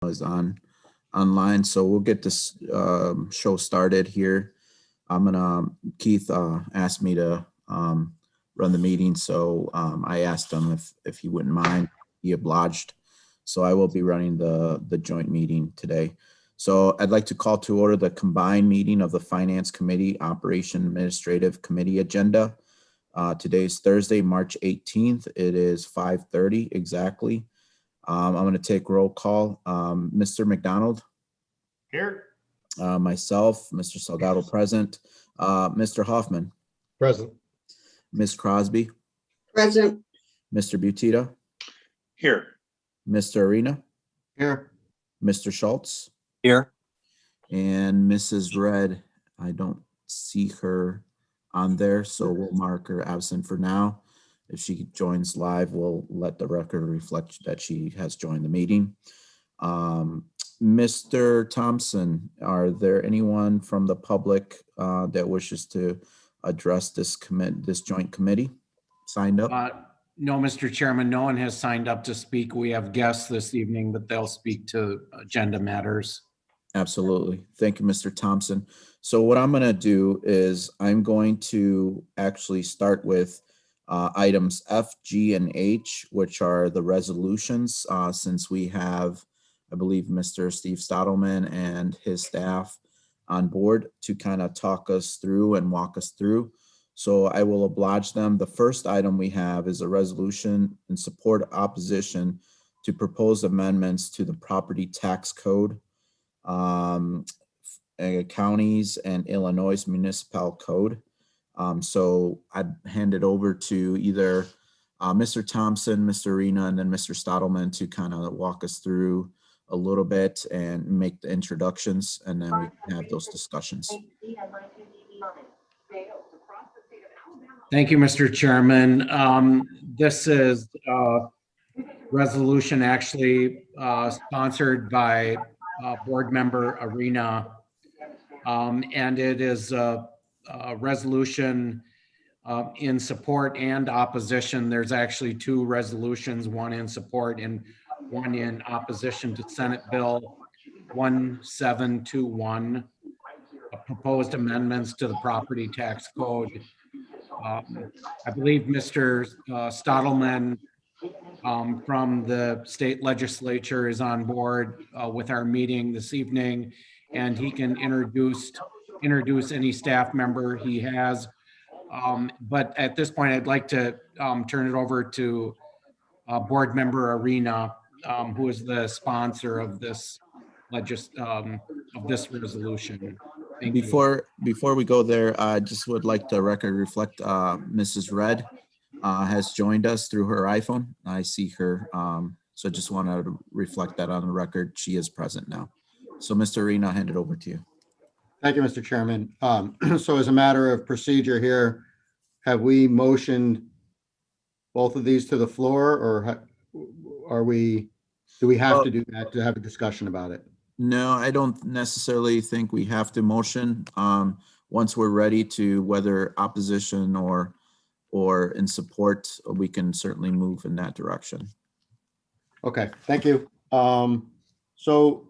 is online, so we'll get this show started here. Keith asked me to run the meeting, so I asked him if he wouldn't mind. He obliged. So I will be running the joint meeting today. So I'd like to call to order the combined meeting of the Finance Committee, Operation Administrative Committee agenda. Today's Thursday, March 18th. It is 5:30 exactly. I'm going to take roll call. Mr. McDonald? Here. Myself, Mr. Salgado present. Mr. Hoffman? Present. Ms. Crosby? Present. Mr. Butita? Here. Mr. Arena? Here. Mr. Schultz? Here. And Mrs. Red, I don't see her on there, so we'll mark her absent for now. If she joins live, we'll let the record reflect that she has joined the meeting. Mr. Thompson, are there anyone from the public that wishes to address this joint committee signed up? No, Mr. Chairman, no one has signed up to speak. We have guests this evening, but they'll speak to agenda matters. Absolutely. Thank you, Mr. Thompson. So what I'm going to do is I'm going to actually start with items F, G, and H, which are the resolutions, since we have, I believe, Mr. Steve Stoneman and his staff on board to kind of talk us through and walk us through. So I will oblige them. The first item we have is a resolution in support of opposition to proposed amendments to the property tax code, counties and Illinois municipal code. So I'd hand it over to either Mr. Thompson, Mr. Arena, and then Mr. Stottleman to kind of walk us through a little bit and make the introductions, and then we can have those discussions. Thank you, Mr. Chairman. This is a resolution actually sponsored by board member Arena, and it is a resolution in support and opposition. There's actually two resolutions, one in support and one in opposition to Senate Bill 1721, proposed amendments to the property tax code. I believe Mr. Stottleman from the state legislature is on board with our meeting this evening, and he can introduce any staff member he has. But at this point, I'd like to turn it over to board member Arena, who is the sponsor of this resolution. Thank you. Before we go there, I just would like the record reflect Mrs. Red has joined us through her iPhone. I see her, so just wanted to reflect that on the record. She is present now. So Mr. Arena, I'll hand it over to you. Thank you, Mr. Chairman. So as a matter of procedure here, have we motioned both of these to the floor, or do we have to do that to have a discussion about it? No, I don't necessarily think we have to motion. Once we're ready to, whether opposition or in support, we can certainly move in that direction. Okay, thank you. So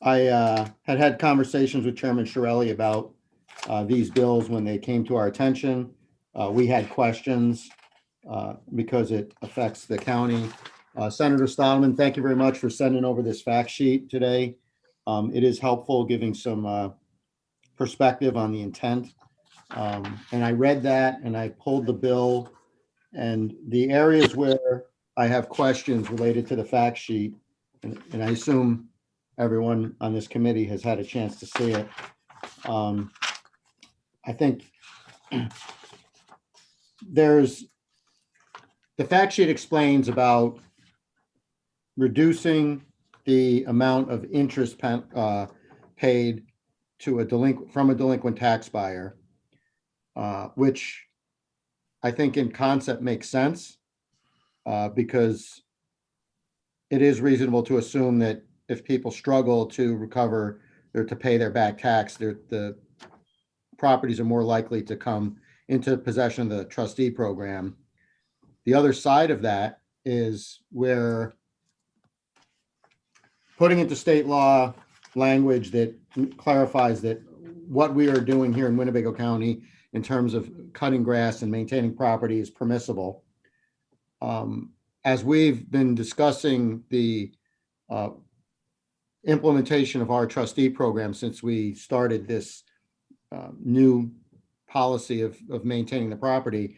I had conversations with Chairman Shirelli about these bills when they came to our attention. We had questions because it affects the county. Senator Stoneman, thank you very much for sending over this fact sheet today. It is helpful, giving some perspective on the intent. And I read that and I pulled the bill, and the areas where I have questions related to the fact sheet, and I assume everyone on this committee has had a chance to see it. I think the fact sheet explains about reducing the amount of interest paid to from a delinquent tax buyer, which I think in concept makes sense, because it is reasonable to assume that if people struggle to recover or to pay their back tax, the properties are more likely to come into possession of the trustee program. The other side of that is where putting into state law language that clarifies that what we are doing here in Winnebago County in terms of cutting grass and maintaining property is permissible. As we've been discussing the implementation of our trustee program since we started this new policy of maintaining the property,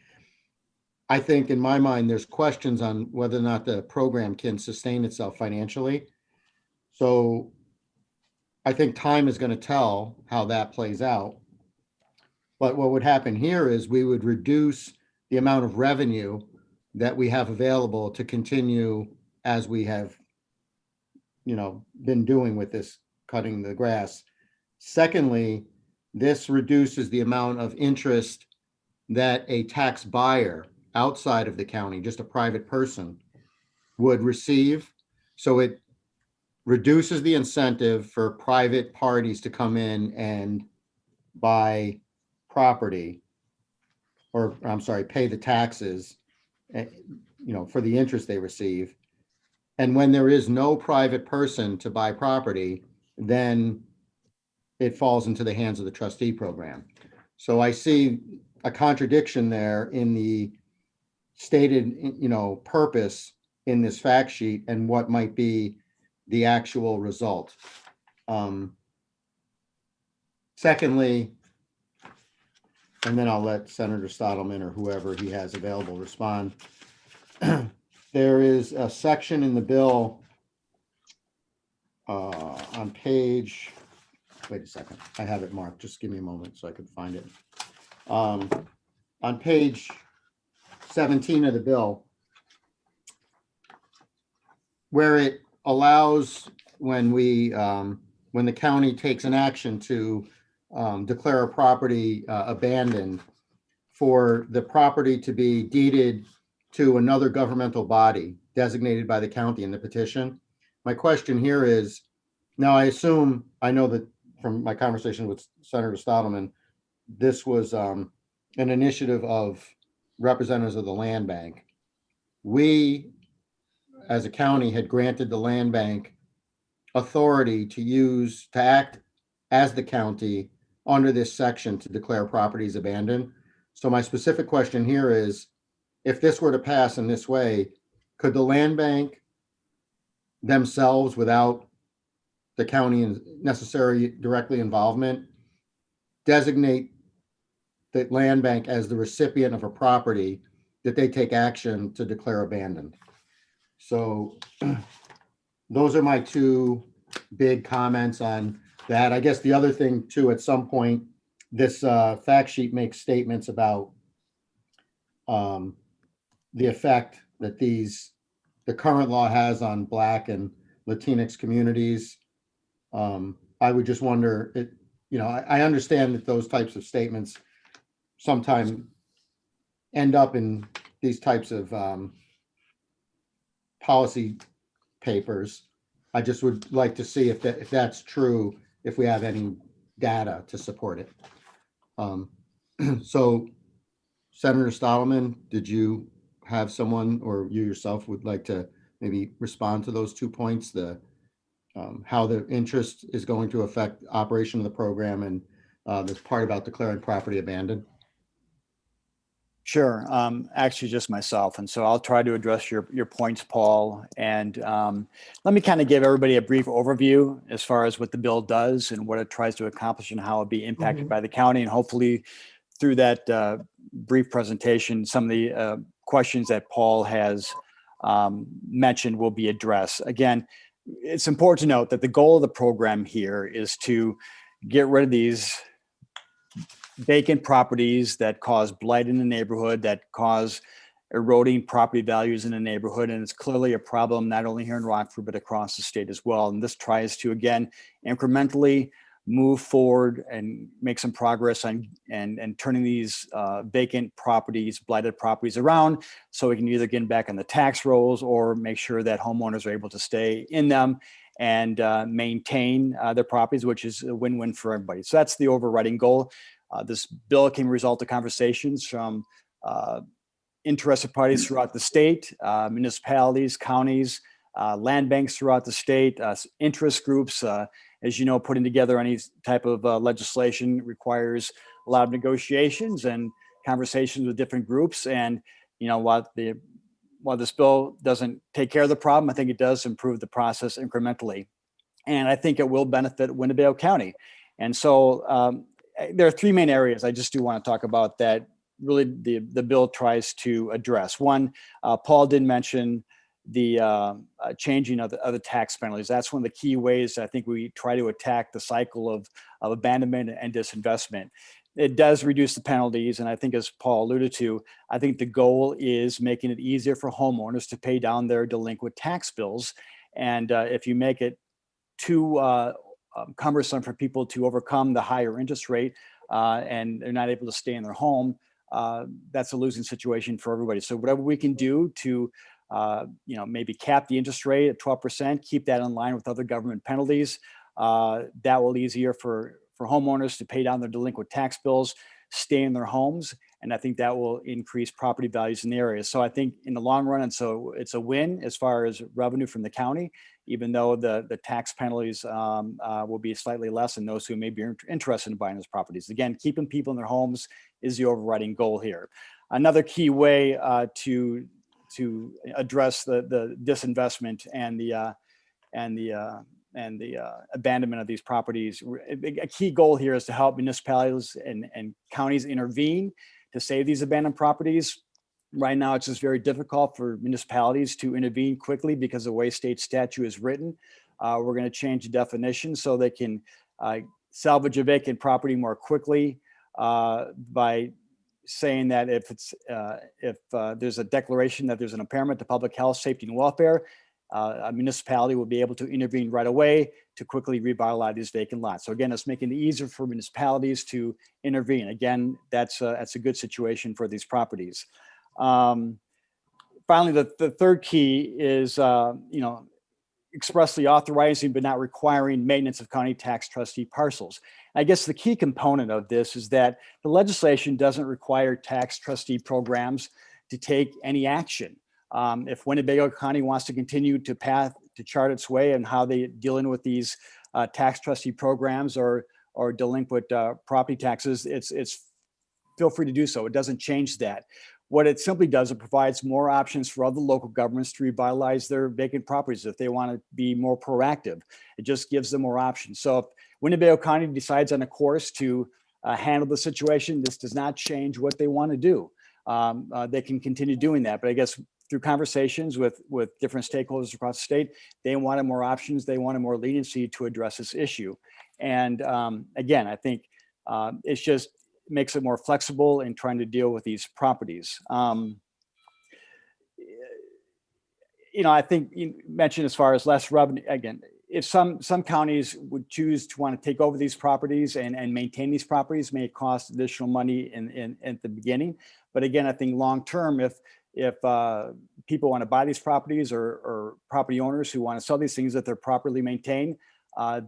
I think in my mind, there's questions on whether or not the program can sustain itself financially. So I think time is going to tell how that plays out. But what would happen here is we would reduce the amount of revenue that we have available to continue as we have, been doing with this cutting the grass. Secondly, this reduces the amount of interest that a tax buyer outside of the county, just a private person, would receive. So it reduces the incentive for private parties to come in and buy property, or I'm sorry, pay the taxes, for the interest they receive. And when there is no private person to buy property, then it falls into the hands of the trustee program. So I see a contradiction there in the stated, purpose in this fact sheet and what might be the actual result. Secondly, and then I'll let Senator Stottleman or whoever he has available respond. There is a section in the bill on page, wait a second, I have it marked, just give me a moment so I can find it. On page 17 of the bill, where it allows when the county takes an action to declare a property abandoned, for the property to be deeded to another governmental body designated by the county in the petition. My question here is, now I know that from my conversation with Senator Stottleman, this was an initiative of representatives of the land bank. We, as a county, had granted the land bank authority to act as the county under this section to declare properties abandoned. So my specific question here is, if this were to pass in this way, could the land bank themselves, without the county necessary directly involvement, designate the land bank as the recipient of a property that they take action to declare abandoned? So those are my two big comments on that. I guess the other thing too, at some point, this fact sheet makes statements about the effect that the current law has on Black and Latinx communities. I would just wonder, I understand that those types of statements sometimes end up in these types of policy papers. I just would like to see if that's true, if we have any data to support it. So Senator Stottleman, did you have someone, or you yourself would like to maybe respond to those 2 points, how the interest is going to affect operation of the program, and this part about declaring property abandoned? Sure. Actually, just myself. And so I'll try to address your points, Paul. And let me kind of give everybody a brief overview as far as what the bill does and what it tries to accomplish and how it'll be impacted by the county. And hopefully through that brief presentation, some of the questions that Paul has mentioned will be addressed. Again, it's important to note that the goal of the program here is to get rid of these vacant properties that cause blight in the neighborhood, that cause eroding property values in the neighborhood. And it's clearly a problem not only here in Rockford, but across the state as well. And this tries to, again, incrementally move forward and make some progress on and turning these vacant properties, blighted properties around, so we can either get back on the tax rolls or make sure that homeowners are able to stay in them and maintain their properties, which is a win-win for everybody. So that's the overriding goal. This bill can result of conversations from interested parties throughout the state, municipalities, counties, land banks throughout the state, interest groups. As you know, putting together any type of legislation requires a lot of negotiations and conversations with different groups. And, you know, while this bill doesn't take care of the problem, I think it does improve the process incrementally. And I think it will benefit Winnebago County. And so there are three main areas I just do want to talk about that really the bill tries to address. One, Paul did mention the changing of the tax penalties. That's one of the key ways I think we try to attack the cycle of abandonment and disinvestment. It does reduce the penalties. And I think, as Paul alluded to, I think the goal is making it easier for homeowners to pay down their delinquent tax bills. And if you make it too cumbersome for people to overcome the higher interest rate and they're not able to stay in their home, that's a losing situation for everybody. So whatever we can do to maybe cap the interest rate at 12%, keep that in line with other government penalties, that will easier for homeowners to pay down their delinquent tax bills, stay in their homes. And I think that will increase property values in the area. So I think in the long run, and so it's a win as far as revenue from the county, even though the tax penalties will be slightly less than those who may be interested in buying those properties. Again, keeping people in their homes is the overriding goal here. Another key way to address the disinvestment and the abandonment of these properties. A key goal here is to help municipalities and counties intervene to save these abandoned properties. Right now, it's just very difficult for municipalities to intervene quickly because the way state statute is written. We're going to change the definition so they can salvage a vacant property more quickly by saying that if there's a declaration that there's an impairment to public health, safety, and welfare, a municipality will be able to intervene right away to quickly revitalize these vacant lots. So again, it's making it easier for municipalities to intervene. Again, that's a good situation for these properties. Finally, the third key is expressly authorizing but not requiring maintenance of county tax trustee parcels. I guess the key component of this is that the legislation doesn't require tax trustee programs to take any action. If Winnebago County wants to continue to chart its way and how they dealing with these tax trustee programs or delinquent property taxes, it's feel free to do so. It doesn't change that. What it simply does, it provides more options for other local governments to revitalize their vacant properties if they want to be more proactive. It just gives them more options. So if Winnebago County decides on a course to handle the situation, this does not change what they want to do. They can continue doing that. But I guess through conversations with different stakeholders across the state, they wanted more options. They wanted more leniency to address this issue. And again, I think it's just makes it more flexible in trying to deal with these properties. I think you mentioned as far as less revenue, again, if some counties would choose to want to take over these properties and maintain these properties, may cost additional money at the beginning. But again, I think long-term, if people want to buy these properties or property owners who want to sell these things that they're properly maintained,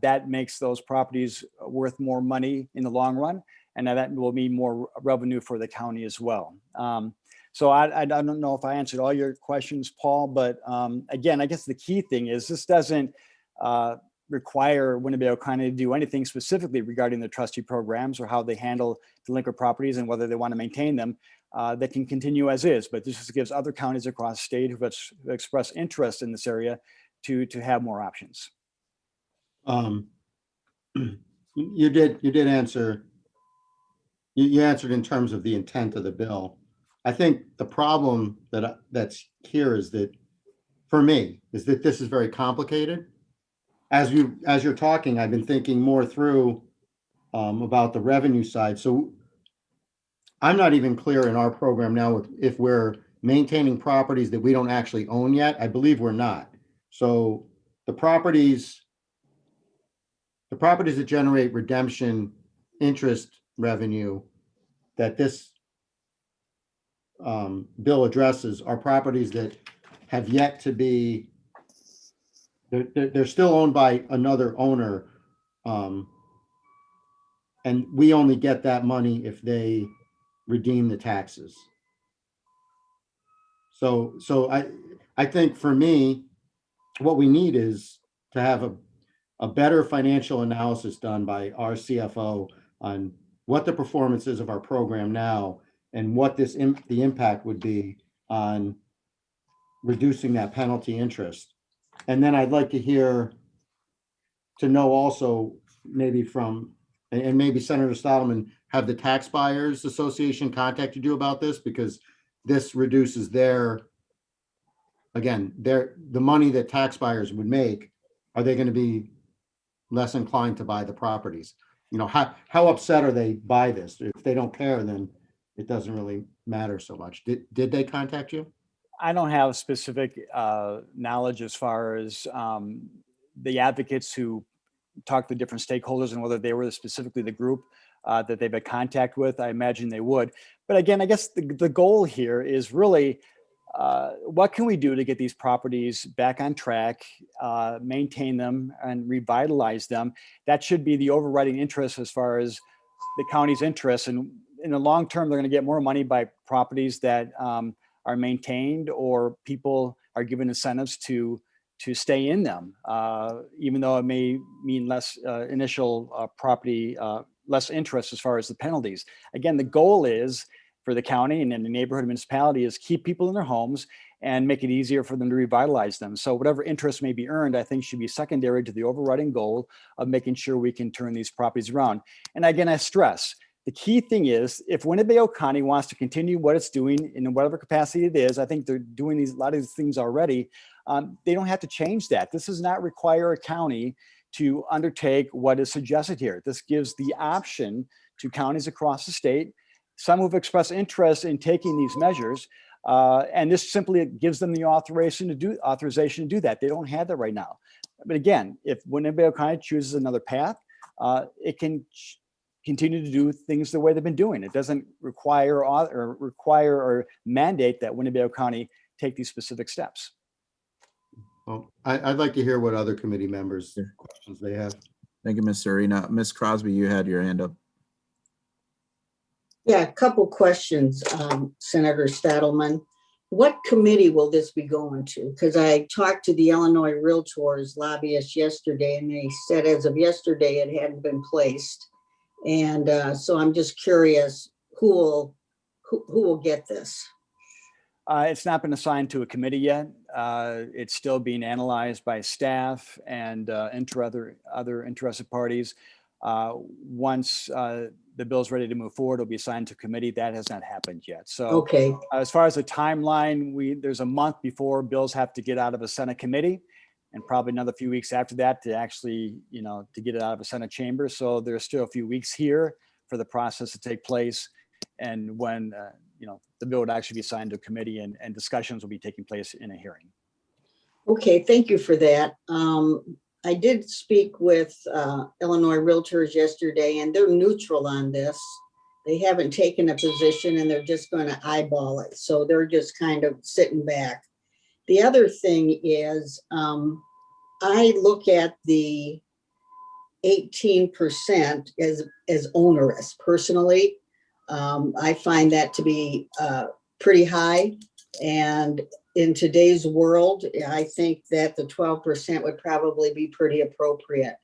that makes those properties worth more money in the long run. And that will mean more revenue for the county as well. So I don't know if I answered all your questions, Paul, but again, I guess the key thing is this doesn't require Winnebago County to do anything specifically regarding the trustee programs or how they handle delinquent properties and whether they want to maintain them. They can continue as is, but this just gives other counties across the state who have expressed interest in this area to have more options. You did answer. You answered in terms of the intent of the bill. I think the problem that's here is that, for me, is that this is very complicated. As you're talking, I've been thinking more through about the revenue side. So I'm not even clear in our program now if we're maintaining properties that we don't actually own yet. I believe we're not. So the properties that generate redemption interest revenue that this bill addresses are properties that have yet to be, they're still owned by another owner. And we only get that money if they redeem the taxes. So I think for me, what we need is to have a better financial analysis done by our CFO on what the performance is of our program now and what the impact would be on reducing that penalty interest. And then I'd like to know also maybe from, and maybe Senator Stottleman, have the Tax Buyers Association contacted you about this? Because this reduces the money that tax buyers would make. Are they going to be less inclined to buy the properties? You know, how upset are they by this? If they don't care, then it doesn't really matter so much. Did they contact you? I don't have specific knowledge as far as the advocates who talk to different stakeholders and whether they were specifically the group that they've had contact with. I imagine they would. But again, I guess the goal here is really what can we do to get these properties back on track, maintain them and revitalize them? That should be the overriding interest as far as the county's interests. And in the long term, they're going to get more money by properties that are maintained or people are given incentives to stay in them, even though it may mean less initial property, less interest as far as the penalties. Again, the goal is for the county and then the neighborhood municipality is keep people in their homes and make it easier for them to revitalize them. So whatever interest may be earned, I think should be secondary to the overriding goal of making sure we can turn these properties around. And again, I stress, the key thing is if Winnebago County wants to continue what it's doing in whatever capacity it is, I think they're doing a lot of these things already. They don't have to change that. This does not require a county to undertake what is suggested here. This gives the option to counties across the state, some who've expressed interest in taking these measures, and this simply gives them the authorization to do that. They don't have that right now. But again, if Winnebago County chooses another path, it can continue to do things the way they've been doing. It doesn't require or mandate that Winnebago County take these specific steps. Well, I'd like to hear what other committee members' questions they have. Thank you, Ms. Arena. Ms. Crosby, you had your hand up. Yeah, a couple questions, Senator Stadelman. What committee will this be going to? Because I talked to the Illinois Realtors lobbyists yesterday, and they said as of yesterday it hadn't been placed. And so I'm just curious who will get this? It's not been assigned to a committee yet. It's still being analyzed by staff and other interested parties. Once the bill's ready to move forward, it'll be assigned to committee. That has not happened yet. So Okay, as far as the timeline, there's a month before bills have to get out of a Senate committee and probably another few weeks after that to actually, to get it out of a Senate chamber. So there's still a few weeks here for the process to take place. And when, the bill would actually be assigned to a committee and discussions will be taking place in a hearing. okay, thank you for that. I did speak with Illinois Realtors yesterday, and they're neutral on this. They haven't taken a position and they're just going to eyeball it. So they're just kind of sitting back. The other thing is I look at the 18% as onerous personally. I find that to be pretty high. And in today's world, I think that the 12% would probably be pretty appropriate.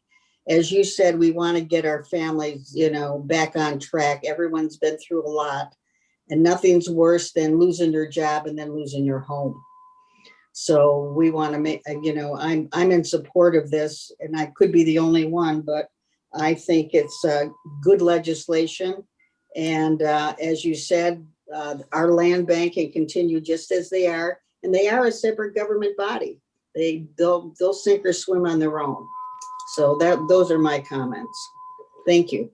As you said, we want to get our families, back on track. Everyone's been through a lot, and nothing's worse than losing your job and then losing your home. So we want to make, I'm in support of this, and I could be the only one, but I think it's good legislation. And as you said, our land bank can continue just as they are, and they are a separate government body. They'll sink or swim on their own. So those are my comments. Thank you.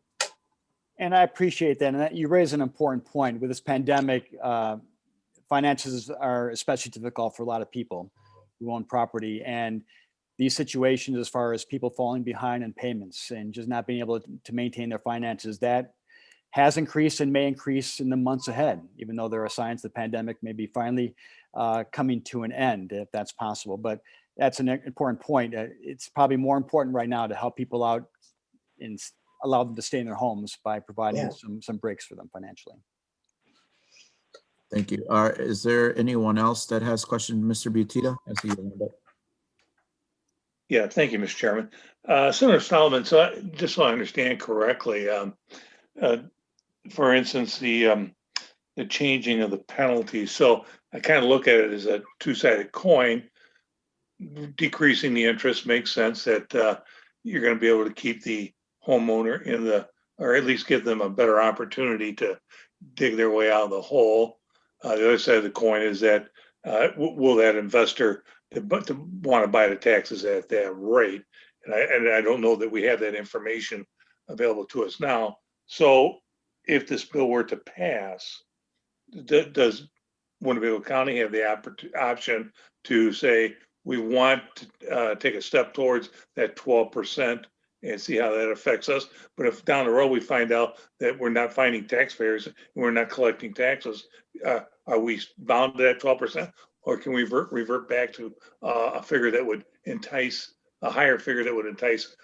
And I appreciate that. And you raise an important point. With this pandemic, finances are especially difficult for a lot of people who own property. And these situations, as far as people falling behind in payments and just not being able to maintain their finances, that has increased and may increase in the months ahead, even though there are signs the pandemic may be finally coming to an end, if that's possible. But that's an important point. It's probably more important right now to help people out and allow them to stay in their homes by providing some breaks for them financially. Thank you. Is there anyone else that has questions, Mr. Butita? I see your hand up. Yeah, thank you, Mr. Chairman. Senator Solomon, just so I understand correctly, uh, for instance, the changing of the penalty. So I kind of look at it as a two-sided coin. Decreasing the interest makes sense that you're going to be able to keep the homeowner in or at least give them a better opportunity to dig their way out of the hole. The other side of the coin is that will that investor to want to buy the taxes at that rate? And I don't know that we have that information available to us now. So if this bill were to pass, does Winnebago County have the option to say, we want to take a step towards that 12% and see how that affects us? But if down the road we find out that we're not finding taxpayers and we're not collecting taxes, are we bound to that 12%? Or can we revert back to a figure that would entice, a higher figure that would entice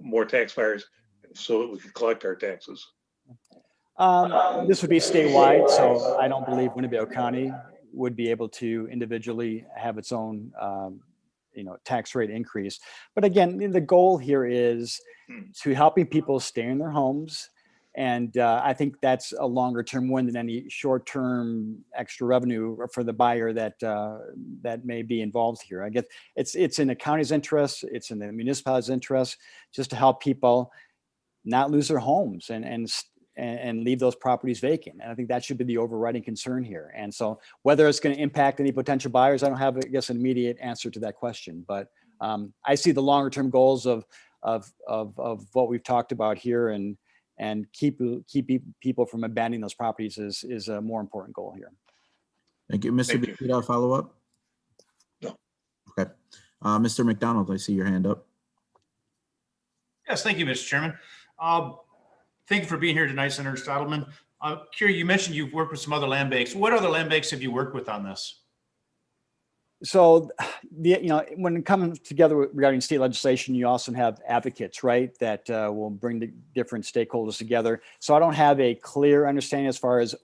more taxpayers so that we could collect our taxes? This would be statewide, so I don't believe Winnebago County would be able to individually have its own, tax rate increase. But again, the goal here is to helping people stay in their homes. And I think that's a longer term win than any short term extra revenue for the buyer that may be involved here. I guess it's in the county's interest, it's in the municipality's interest, just to help people not lose their homes and leave those properties vacant. And I think that should be the overriding concern here. And so whether it's going to impact any potential buyers, I don't have, I guess, an immediate answer to that question. But I see the longer term goals of what we've talked about here and keep people from abandoning those properties is a more important goal here. Thank you. Mr. Thank you. Bikita, follow up? No. Okay. Mr. McDonald, I see your hand up. Yes, thank you, Mr. Chairman. Thank you for being here tonight, Senator Stottleman. Kira, you mentioned you've worked with some other land banks. What other land banks have you worked with on this? So, when it comes together regarding state legislation, you also have advocates, right, that will bring the different stakeholders together. So I don't have a clear understanding as far as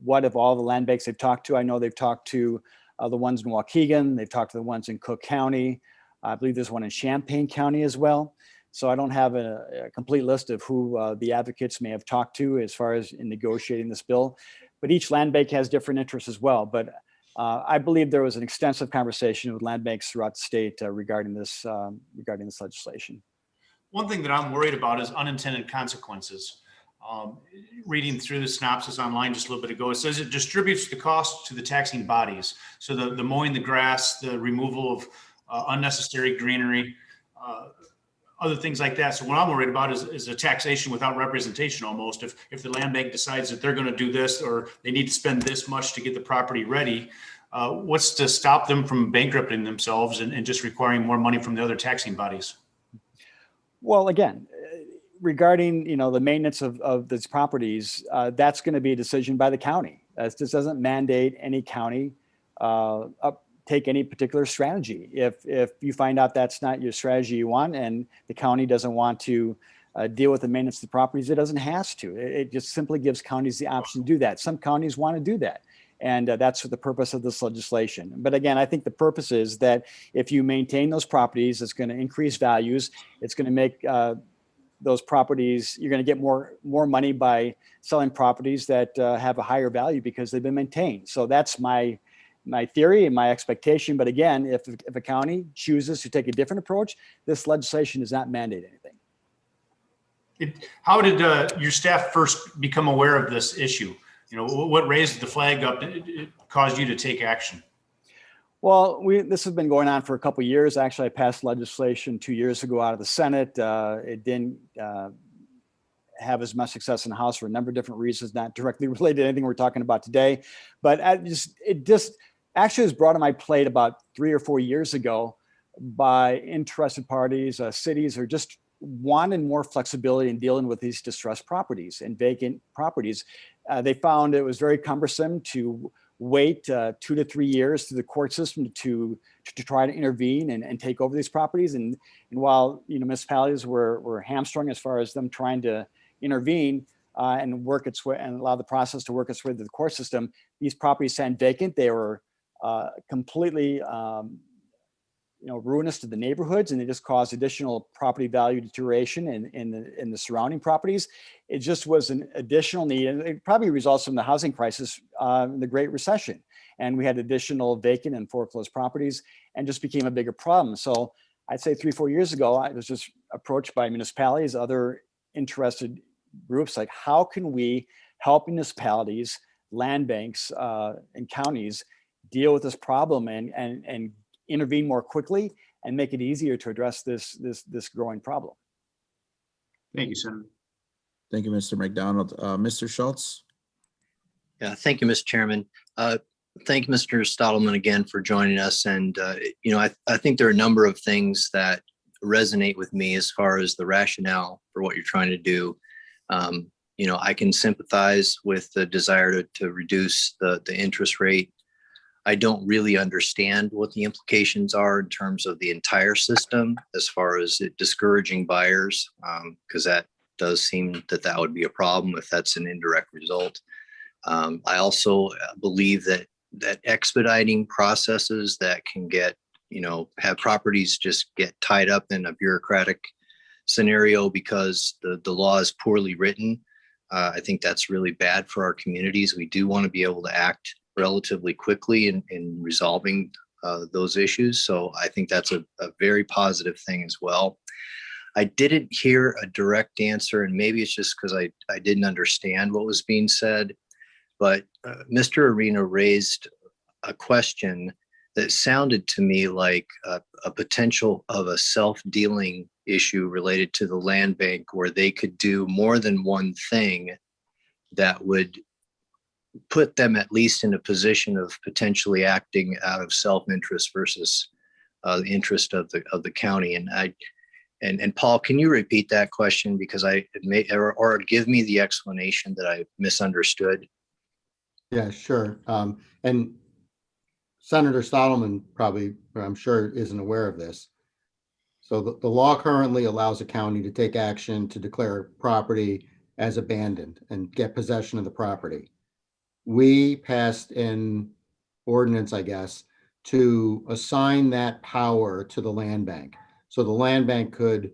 what of all the land banks they've talked to. I know they've talked to the ones in Waukegan. They've talked to the ones in Cook County. I believe there's one in Champaign County as well. So I don't have a complete list of who the advocates may have talked to as far as in negotiating this bill, but each land bank has different interests as well. But I believe there was an extensive conversation with land banks throughout the state regarding this legislation. One thing that I'm worried about is unintended consequences. Reading through the synopsis online just a little bit ago, it says it distributes the cost to the taxing bodies. So the mowing the grass, the removal of unnecessary greenery, other things like that. So what I'm worried about is a taxation without representation almost. If the land bank decides that they're going to do this or they need to spend this much to get the property ready, what's to stop them from bankrupting themselves and just requiring more money from the other taxing bodies? Well, again, regarding the maintenance of these properties, that's going to be a decision by the county. This doesn't mandate any county take any particular strategy. If you find out that's not your strategy you want and the county doesn't want to deal with the maintenance of the properties, it doesn't have to. It just simply gives counties the option to do that. Some counties want to do that. And that's for the purpose of this legislation. But again, I think the purpose is that if you maintain those properties, it's going to increase values. It's going to make those properties, you're going to get more money by selling properties that have a higher value because they've been maintained. So that's my theory and my expectation. But again, if a county chooses to take a different approach, this legislation does not mandate anything. How did your staff first become aware of this issue? What raised the flag up? It caused you to take action? Well, this has been going on for a couple of years. Actually, I passed legislation 2 years ago out of the Senate. It didn't have as much success in the House for a number of different reasons, not directly related to anything we're talking about today. But it just actually was brought on my plate about 3 or 4 years ago by interested parties, cities, or just wanted more flexibility in dealing with these distressed properties and vacant properties. They found it was very cumbersome to wait 2 to 3 years through the court system to try to intervene and take over these properties. And while municipalities were hamstrung as far as them trying to intervene and work its way and allow the process to work its way through the court system, these properties sat vacant. They were completely ruinous to the neighborhoods, and they just caused additional property value deterioration in the surrounding properties. It just was an additional need, and it probably results from the housing crisis in the Great Recession. And we had additional vacant and foreclosed properties, and just became a bigger problem. So I'd say 3-4 years ago, I was just approached by municipalities, other interested groups, like how can we help municipalities, land banks, and counties deal with this problem and intervene more quickly and make it easier to address this growing problem. Thank you, Senator. Thank you, Mr. McDonald. Mr. Schultz? Yeah, thank you, Mr. Chairman. Thank you, Mr. Stottleman, again for joining us. And, I think there are a number of things that resonate with me as far as the rationale for what you're trying to do. I can sympathize with the desire to reduce the interest rate. I don't really understand what the implications are in terms of the entire system as far as it discouraging buyers, because that does seem that would be a problem if that's an indirect result. I also believe that expediting processes that can have properties just get tied up in a bureaucratic scenario because the law is poorly written. I think that's really bad for our communities. We do want to be able to act relatively quickly in resolving those issues. So I think that's a very positive thing as well. I didn't hear a direct answer, and maybe it's just because I didn't understand what was being said, but Mr. Arena raised a question that sounded to me like a potential of a self-dealing issue related to the land bank, where they could do more than one thing that would put them at least in a position of potentially acting out of self-interest versus the interest of the county. And Paul, can you repeat that question, because or give me the explanation that I misunderstood? Yeah, sure. And Senator Stottleman probably, I'm sure, isn't aware of this. So the law currently allows a county to take action to declare property as abandoned and get possession of the property. We passed an ordinance, I guess, to assign that power to the land bank. So the land bank could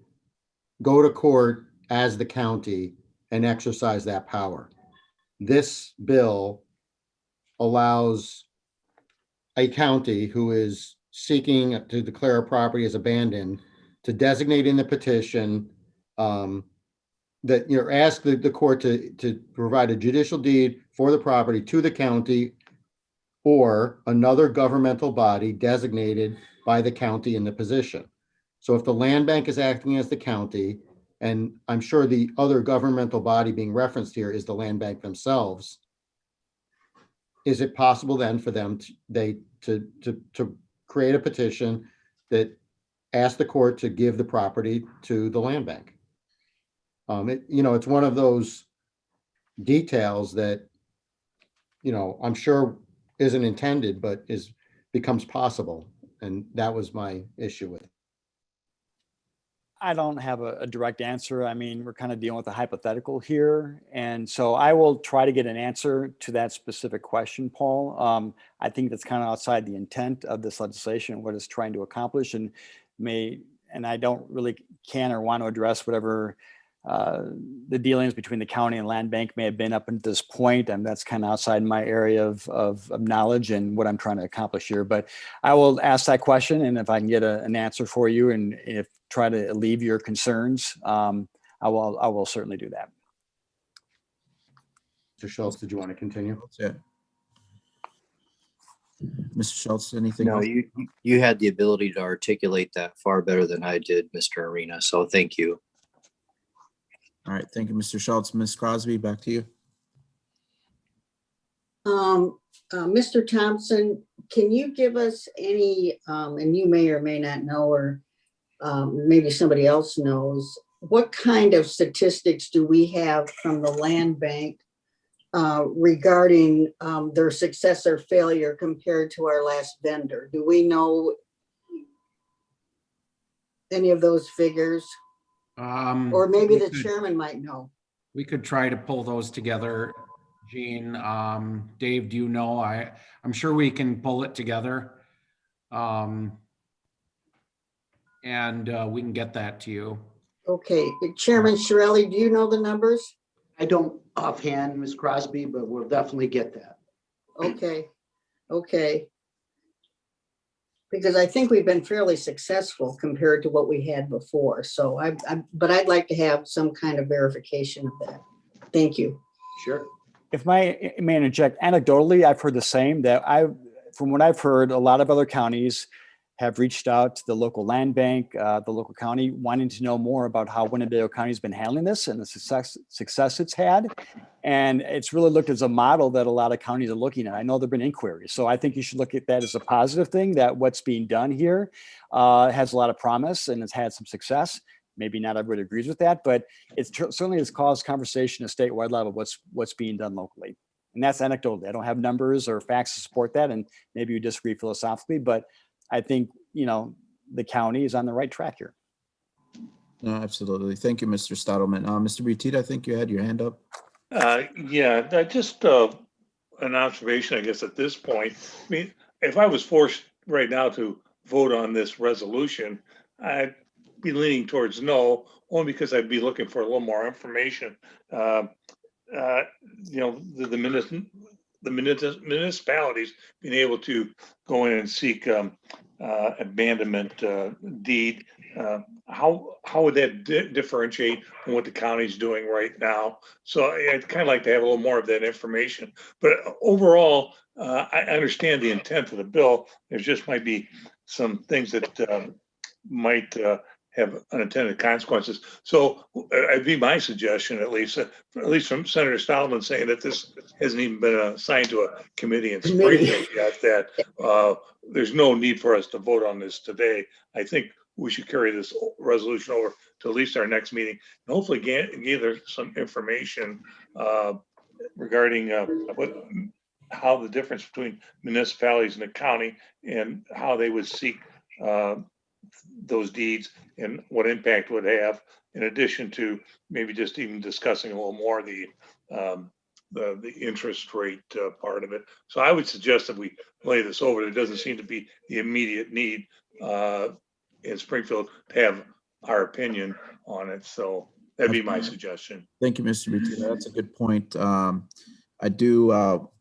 go to court as the county and exercise that power. This bill allows a county who is seeking to declare a property as abandoned to designate in the petition that ask the court to provide a judicial deed for the property to the county or another governmental body designated by the county in the position. So if the land bank is acting as the county, and I'm sure the other governmental body being referenced here is the land bank themselves, is it possible then for them to create a petition that asks the court to give the property to the land bank? It's one of those details that, I'm sure isn't intended, but becomes possible. And that was my issue with it. I don't have a direct answer. I mean, we're kind of dealing with a hypothetical here. And so I will try to get an answer to that specific question, Paul. I think that's kind of outside the intent of this legislation and what it's trying to accomplish, and I don't really can or want to address whatever the dealings between the county and land bank may have been up until this point. And that's kind of outside my area of knowledge and what I'm trying to accomplish here. But I will ask that question, and if I can get an answer for you and if try to alleviate your concerns, I will certainly do that. Mr. Schultz, did you want to continue? Yeah. Mr. Schultz, anything No, else? you had the ability to articulate that far better than I did, Mr. Arena. So thank you. All right, thank you, Mr. Schultz. Ms. Crosby, back to you. Mr. Thompson, can you give us any, and you may or may not know, or maybe somebody else knows, what kind of statistics do we have from the land bank regarding their success or failure compared to our last vendor? Do we know any of those figures? Or maybe the chairman might know. We could try to pull those together, Gene. Dave, do you know? I'm sure we can pull it together. and we can get that to you. Okay, Chairman Shirelli, do you know the numbers? I don't offhand, Ms. Crosby, but we'll definitely get that. Okay, okay. Because I think we've been fairly successful compared to what we had before. So but I'd like to have some kind of verification of that. Thank you. Sure. If I may interject, anecdotally, I've heard the same, that from what I've heard, a lot of other counties have reached out to the local land bank, the local county, wanting to know more about how Winnebago County has been handling this and the success it's had. And it's really looked as a model that a lot of counties are looking at. I know there've been inquiries. So I think you should look at that as a positive thing, that what's being done here has a lot of promise and has had some success. Maybe not everybody agrees with that, but it certainly has caused conversation at statewide level, what's being done locally. And that's anecdotal. I don't have numbers or facts to support that. And maybe you disagree philosophically, but I think, the county is on the right track here. No, absolutely. Thank you, Mr. Stottleman. Mr. Butita, I think you had your hand up. Yeah, just an observation, I guess, at this point. I mean, if I was forced right now to vote on this resolution, I'd be leaning towards no, only because I'd be looking for a little more information. The municipalities being able to go in and seek abandonment deed. How would that differentiate from what the county's doing right now? So I'd kind of like to have a little more of that information. But overall, I understand the intent of the bill. There just might be some things that might have unintended consequences. So it'd be my suggestion, at least from Senator Stottleman, saying that this hasn't even been assigned to a committee in Springfield yet, that there's no need for us to vote on this today. I think we should carry this resolution over to at least our next meeting and hopefully gather some information regarding how the difference between municipalities and the county and how they would seek those deeds and what impact would have, in addition to maybe just even discussing a little more the interest rate part of it. So I would suggest that we lay this over. There doesn't seem to be the immediate need in Springfield to have our opinion on it. So that'd be my suggestion. Thank you, Mr. Butita. That's a good point. I do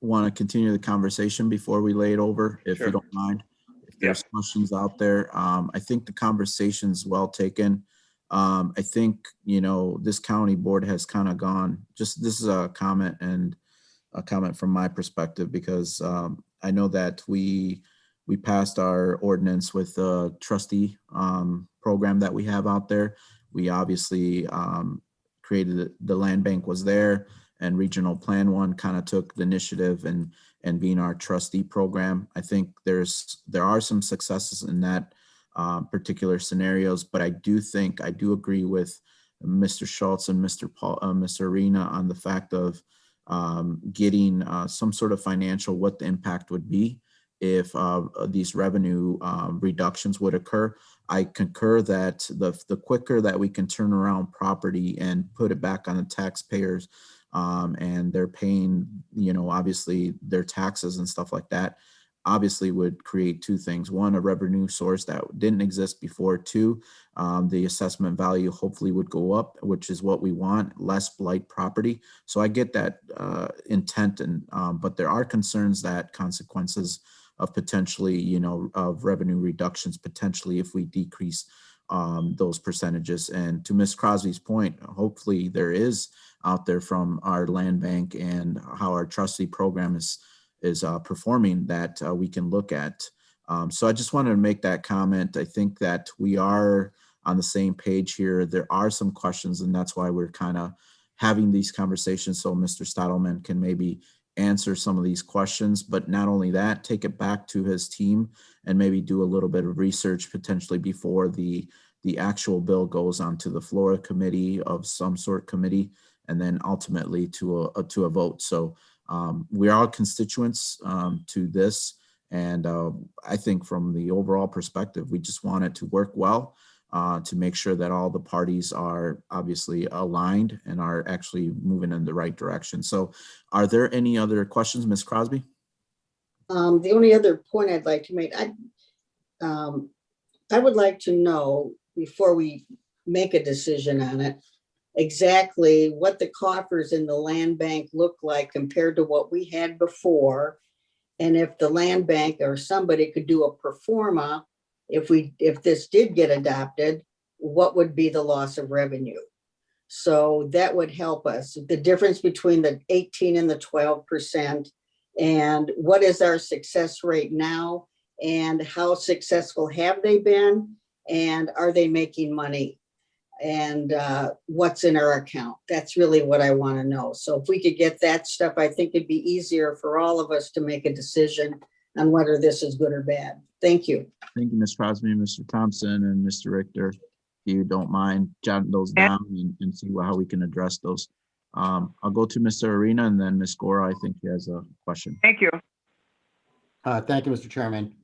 want to continue the conversation before we lay it over, if Sure. you don't mind. If there's questions out there, I think the conversation's well taken. I think, this county board has kind of gone, this is a comment from my perspective, because I know that we passed our ordinance with the trustee program that we have out there. We obviously created, the land bank was there, and Regional Plan 1 kind of took the initiative and being our trustee program. I think there are some successes in that particular scenarios, but I do agree with Mr. Schultz and Mr. Arena on the fact of getting some sort of financial, what the impact would be if these revenue reductions would occur. I concur that the quicker that we can turn around property and put it back on the taxpayers, and they're paying, obviously their taxes and stuff like that, obviously would create two things. One, a revenue source that didn't exist before. Two, the assessment value hopefully would go up, which is what we want, less blight property. So I get that intent, but there are concerns that consequences of potentially, of revenue reductions, potentially if we decrease those percentages. And to Ms. Crosby's point, hopefully there is out there from our land bank and how our trustee program is performing that we can look at. So I just wanted to make that comment. I think that we are on the same page here. There are some questions, and that's why we're kind of having these conversations, so Mr. Stottleman can maybe answer some of these questions. But not only that, take it back to his team and maybe do a little bit of research potentially before the actual bill goes onto the floor committee of some sort committee, and then ultimately to a vote. So we are all constituents to this. And I think from the overall perspective, we just want it to work well to make sure that all the parties are obviously aligned and are actually moving in the right direction. So are there any other questions, Ms. Crosby? The only other point I'd like to make, I would like to know, before we make a decision on it, exactly what the coffers in the land bank look like compared to what we had before. And if the land bank or somebody could do a pro forma, if this did get adopted, what would be the loss of revenue? So that would help us. The difference between the 18 and the 12%, and what is our success rate now, and how successful have they been, and are they making money? And what's in our account? That's really what I want to know. So if we could get that stuff, I think it'd be easier for all of us to make a decision on whether this is good or bad. Thank you. Thank you, Ms. Crosby, Mr. Thompson, and Mr. Richter. If you don't mind jotting those down and see how we can address those. I'll go to Mr. Arena and then Ms. Gora, I think she has a question. Thank you. Thank you, Mr. Chairman.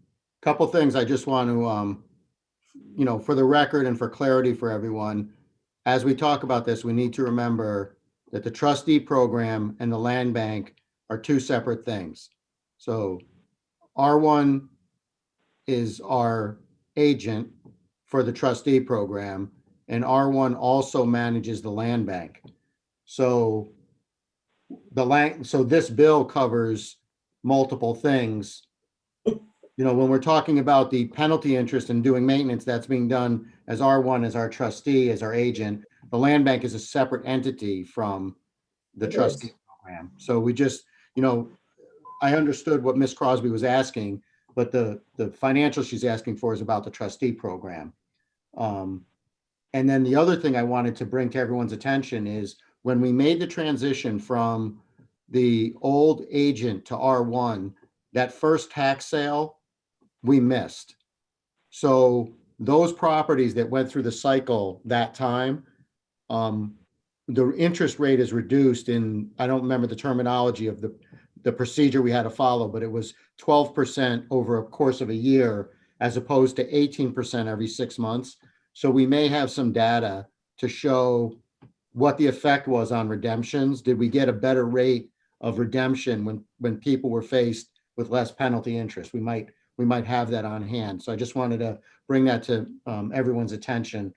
Couple things I just want to, for the record and for clarity for everyone, as we talk about this, we need to remember that the trustee program and the land bank are two separate things. So R1 is our agent for the trustee program, and R1 also manages the land bank. So this bill covers multiple things. When we're talking about the penalty interest and doing maintenance, that's being done as R1, as our trustee, as our agent. The land bank is a separate entity from the trustee program. So we just, I understood what Ms. Crosby was asking, but the financial she's asking for is about the trustee program. And then the other thing I wanted to bring to everyone's attention is when we made the transition from the old agent to R1, that first tax sale, we missed. So those properties that went through the cycle that time, the interest rate is reduced in, I don't remember the terminology of the procedure we had to follow, but it was 12% over a course of a year, as opposed to 18% every 6 months. So we may have some data to show what the effect was on redemptions. Did we get a better rate of redemption when people were faced with less penalty interest? We might have that on hand. So I just wanted to bring that to everyone's attention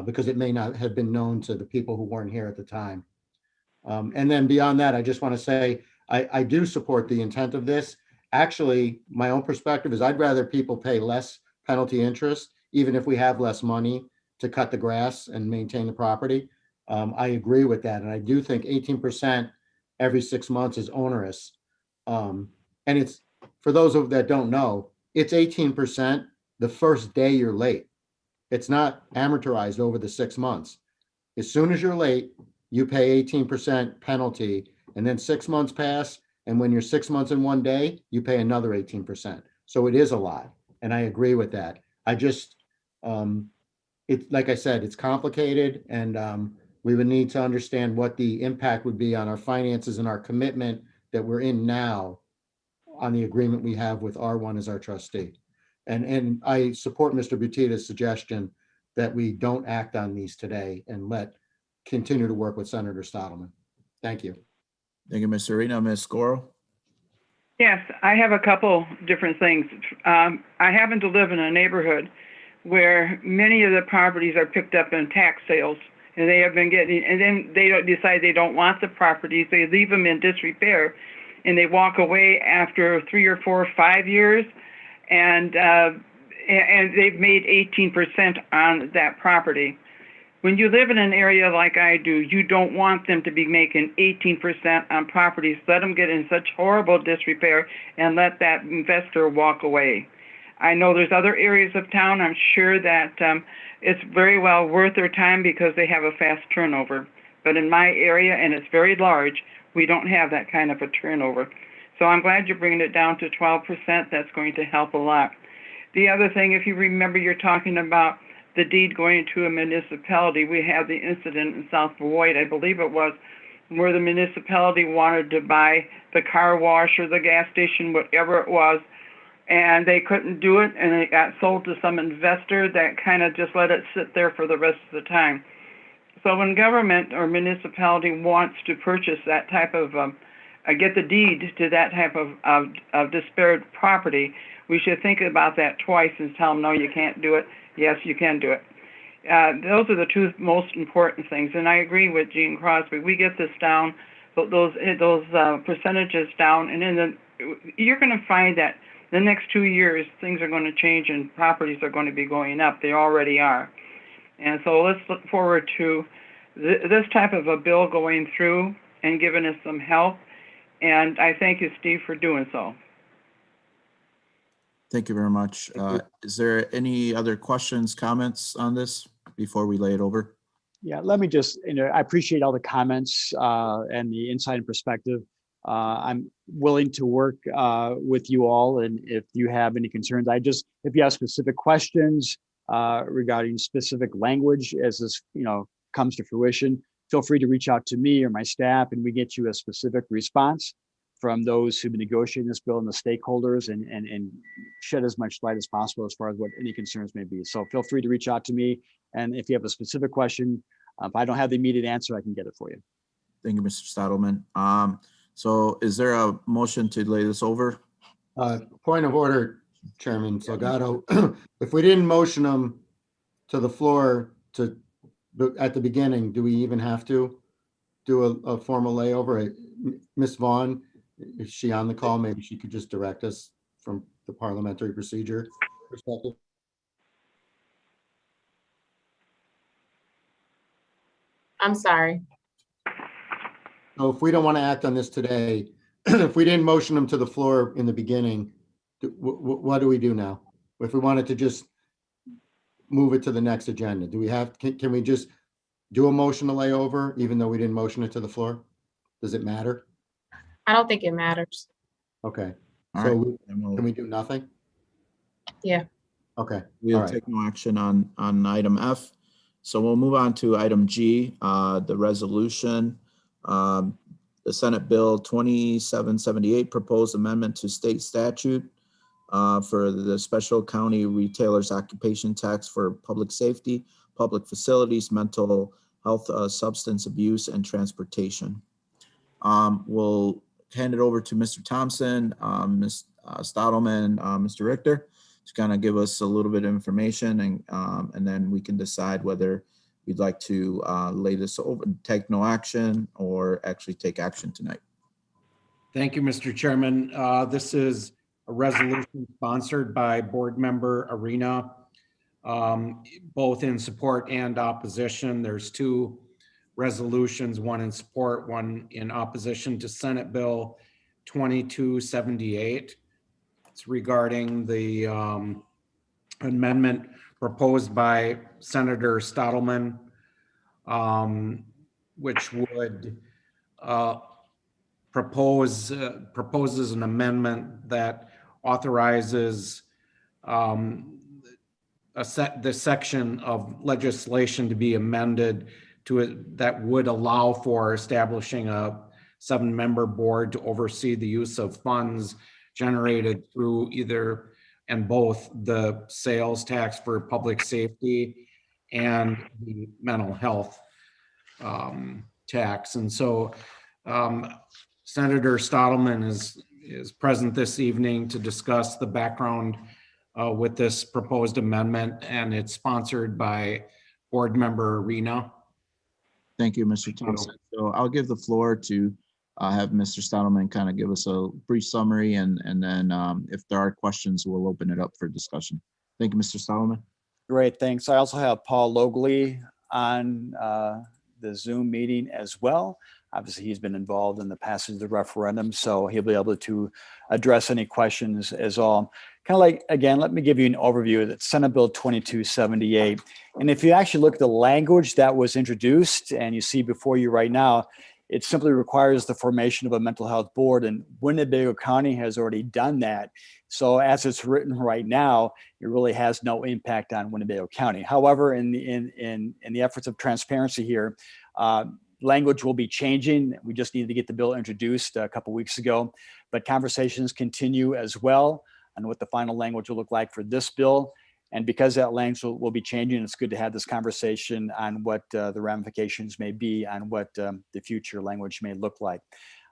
because it may not have been known to the people who weren't here at the time. And then beyond that, I just want to say, I do support the intent of this. Actually, my own perspective is I'd rather people pay less penalty interest, even if we have less money to cut the grass and maintain the property. I agree with that. And I do think 18% every 6 months is onerous. And it's, for those of that don't know, it's 18% the first day you're late. It's not amortized over the 6 months. As soon as you're late, you pay 18% penalty, and then 6 months pass. And when you're 6 months and 1 day, you pay another 18%. So it is a lot. And I agree with that. I just, it's like I said, it's complicated, and we would need to understand what the impact would be on our finances and our commitment that we're in now on the agreement we have with R1 as our trustee. And I support Mr. Butita's suggestion that we don't act on these today and continue to work with Senator Stottleman. Thank you. Thank you, Mr. Arena. Ms. Goro? Yes, I have a couple different things. I happen to live in a neighborhood where many of the properties are picked up in tax sales, and they have been getting, and then they don't decide they don't want the properties. They leave them in disrepair, and they walk away after 3 or 4 or 5 years, and they've made 18% on that property. When you live in an area like I do, you don't want them to be making 18% on properties. Let them get in such horrible disrepair and let that investor walk away. I know there's other areas of town, I'm sure that it's very well worth their time because they have a fast turnover. But in my area, and it's very large, we don't have that kind of a turnover. So I'm glad you're bringing it down to 12%. That's going to help a lot. The other thing, if you remember, you're talking about the deed going to a municipality. We had the incident in South Beloit, I believe it was, where the municipality wanted to buy the car wash or the gas station, whatever it was, and they couldn't do it, and it got sold to some investor that kind of just let it sit there for the rest of the time. So when government or municipality wants to purchase that type of, get the deed to that type of disparate property, we should think about that twice and tell them, no, you can't do it. Yes, you can do it. Those are the two most important things. And I agree with Gene Crosby. We get this down, those percentages down, and then you're going to find that the next 2 years, things are going to change and properties are going to be going up. They already are. And so let's look forward to this type of a bill going through and giving us some help. And I thank you, Steve, for doing so. Thank you very much. Is there any other questions, comments on this before we lay it over? Yeah, let me just, I appreciate all the comments and the insight and perspective. I'm willing to work with you all, and if you have any concerns, if you have specific questions regarding specific language as this, comes to fruition, feel free to reach out to me or my staff, and we get you a specific response from those who've been negotiating this bill and the stakeholders, and shed as much light as possible as far as what any concerns may be. So feel free to reach out to me, and if you have a specific question, if I don't have the immediate answer, I can get it for you. Thank you, Mr. Stottleman. So is there a motion to lay this over? Point of order, Chairman Salgado. If we didn't motion them to the floor at the beginning, do we even have to do a formal layover? Ms. Vaughn, is she on the call? Maybe she could just direct us from the parliamentary procedure perspective. I'm sorry. So if we don't want to act on this today, if we didn't motion them to the floor in the beginning, what do we do now? If we wanted to just move it to the next agenda, do we have, can we just do a motion to lay over even though we didn't motion it to the floor? Does it matter? I don't think it matters. Okay. All So right. can we do nothing? Yeah. Okay. We'll All right. take no action on item F. So we'll move on to item G, the resolution. The Senate Bill 2778 proposed amendment to state statute for the special county retailers occupation tax for public safety, public facilities, mental health, substance abuse, and transportation. We'll hand it over to Mr. Thompson, Ms. Stottleman, Mr. Richter, to kind of give us a little bit of information, and then we can decide whether we'd like to lay this over, take no action, or actually take action tonight. Thank you, Mr. Chairman. This is a resolution sponsored by Board Member Arena, both in support and opposition. There's two resolutions, one in support, one in opposition to Senate Bill 2278. It's regarding the amendment proposed by Senator Stottleman, which would proposes an amendment that authorizes the section of legislation to be amended that would allow for establishing a 7-member board to oversee the use of funds generated through either and both the sales tax for public safety and the mental health tax. And so Senator Stottleman is present this evening to discuss the background with this proposed amendment, and it's sponsored by Board Member Arena. Thank you, Mr. Thompson. So I'll give the floor to have Mr. Stottleman kind of give us a brief summary, and then if there are questions, we'll open it up for discussion. Thank you, Mr. Stottleman. Great, thanks. I also have Paul Logley on the Zoom meeting as well. Obviously, he's been involved in the passage of the referendum, so he'll be able to address any questions as all. Kind of like, again, let me give you an overview of that Senate Bill 2278. And if you actually look at the language that was introduced and you see before you right now, it simply requires the formation of a mental health board, and Winnebago County has already done that. So as it's written right now, it really has no impact on Winnebago County. However, in the efforts of transparency here, language will be changing. We just needed to get the bill introduced a couple weeks ago, but conversations continue as well on what the final language will look like for this bill. And because that language will be changing, it's good to have this conversation on what the ramifications may be on what the future language may look like.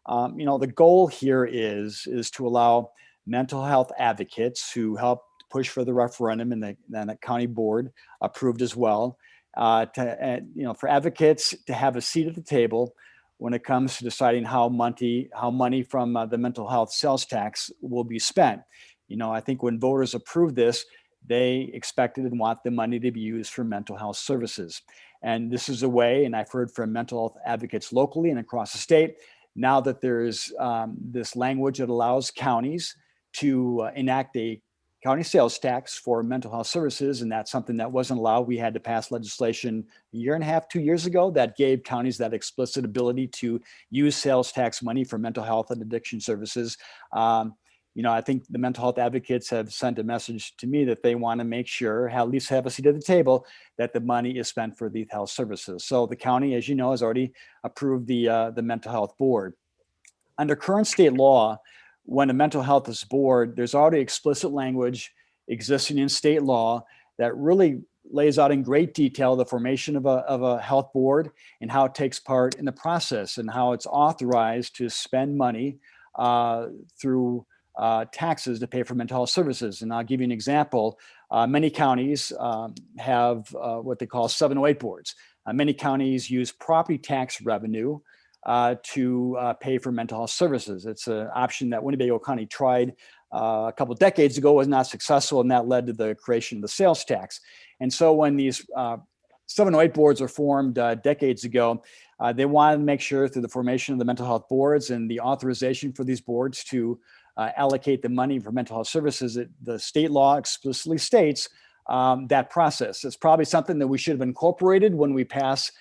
The goal here is to allow mental health advocates who helped push for the referendum, and then the county board approved as well. For advocates to have a seat at the table when it comes to deciding how money from the mental health sales tax will be spent. I think when voters approved this, they expected and want the money to be used for mental health services. And this is a way, and I've heard from mental health advocates locally and across the state, now that there's this language that allows counties to enact a county sales tax for mental health services, and that's something that wasn't allowed. We had to pass legislation a year and a half, 2 years ago that gave counties that explicit ability to use sales tax money for mental health and addiction services. I think the mental health advocates have sent a message to me that they want to make sure, at least have a seat at the table, that the money is spent for these health services. So the county, as you know, has already approved the mental health board. Under current state law, when a mental health is board, there's already explicit language existing in state law that really lays out in great detail the formation of a health board and how it takes part in the process and how it's authorized to spend money through taxes to pay for mental health services. And I'll give you an example. Many counties have what they call 708 boards. Many counties use property tax revenue to pay for mental health services. It's an option that Winnebago County tried a couple of decades ago, was not successful, and that led to the creation of the sales tax. And so when these 708 boards were formed decades ago, they wanted to make sure through the formation of the mental health boards and the authorization for these boards to allocate the money for mental health services, that the state law explicitly states that process. It's probably something that we should have incorporated when we pass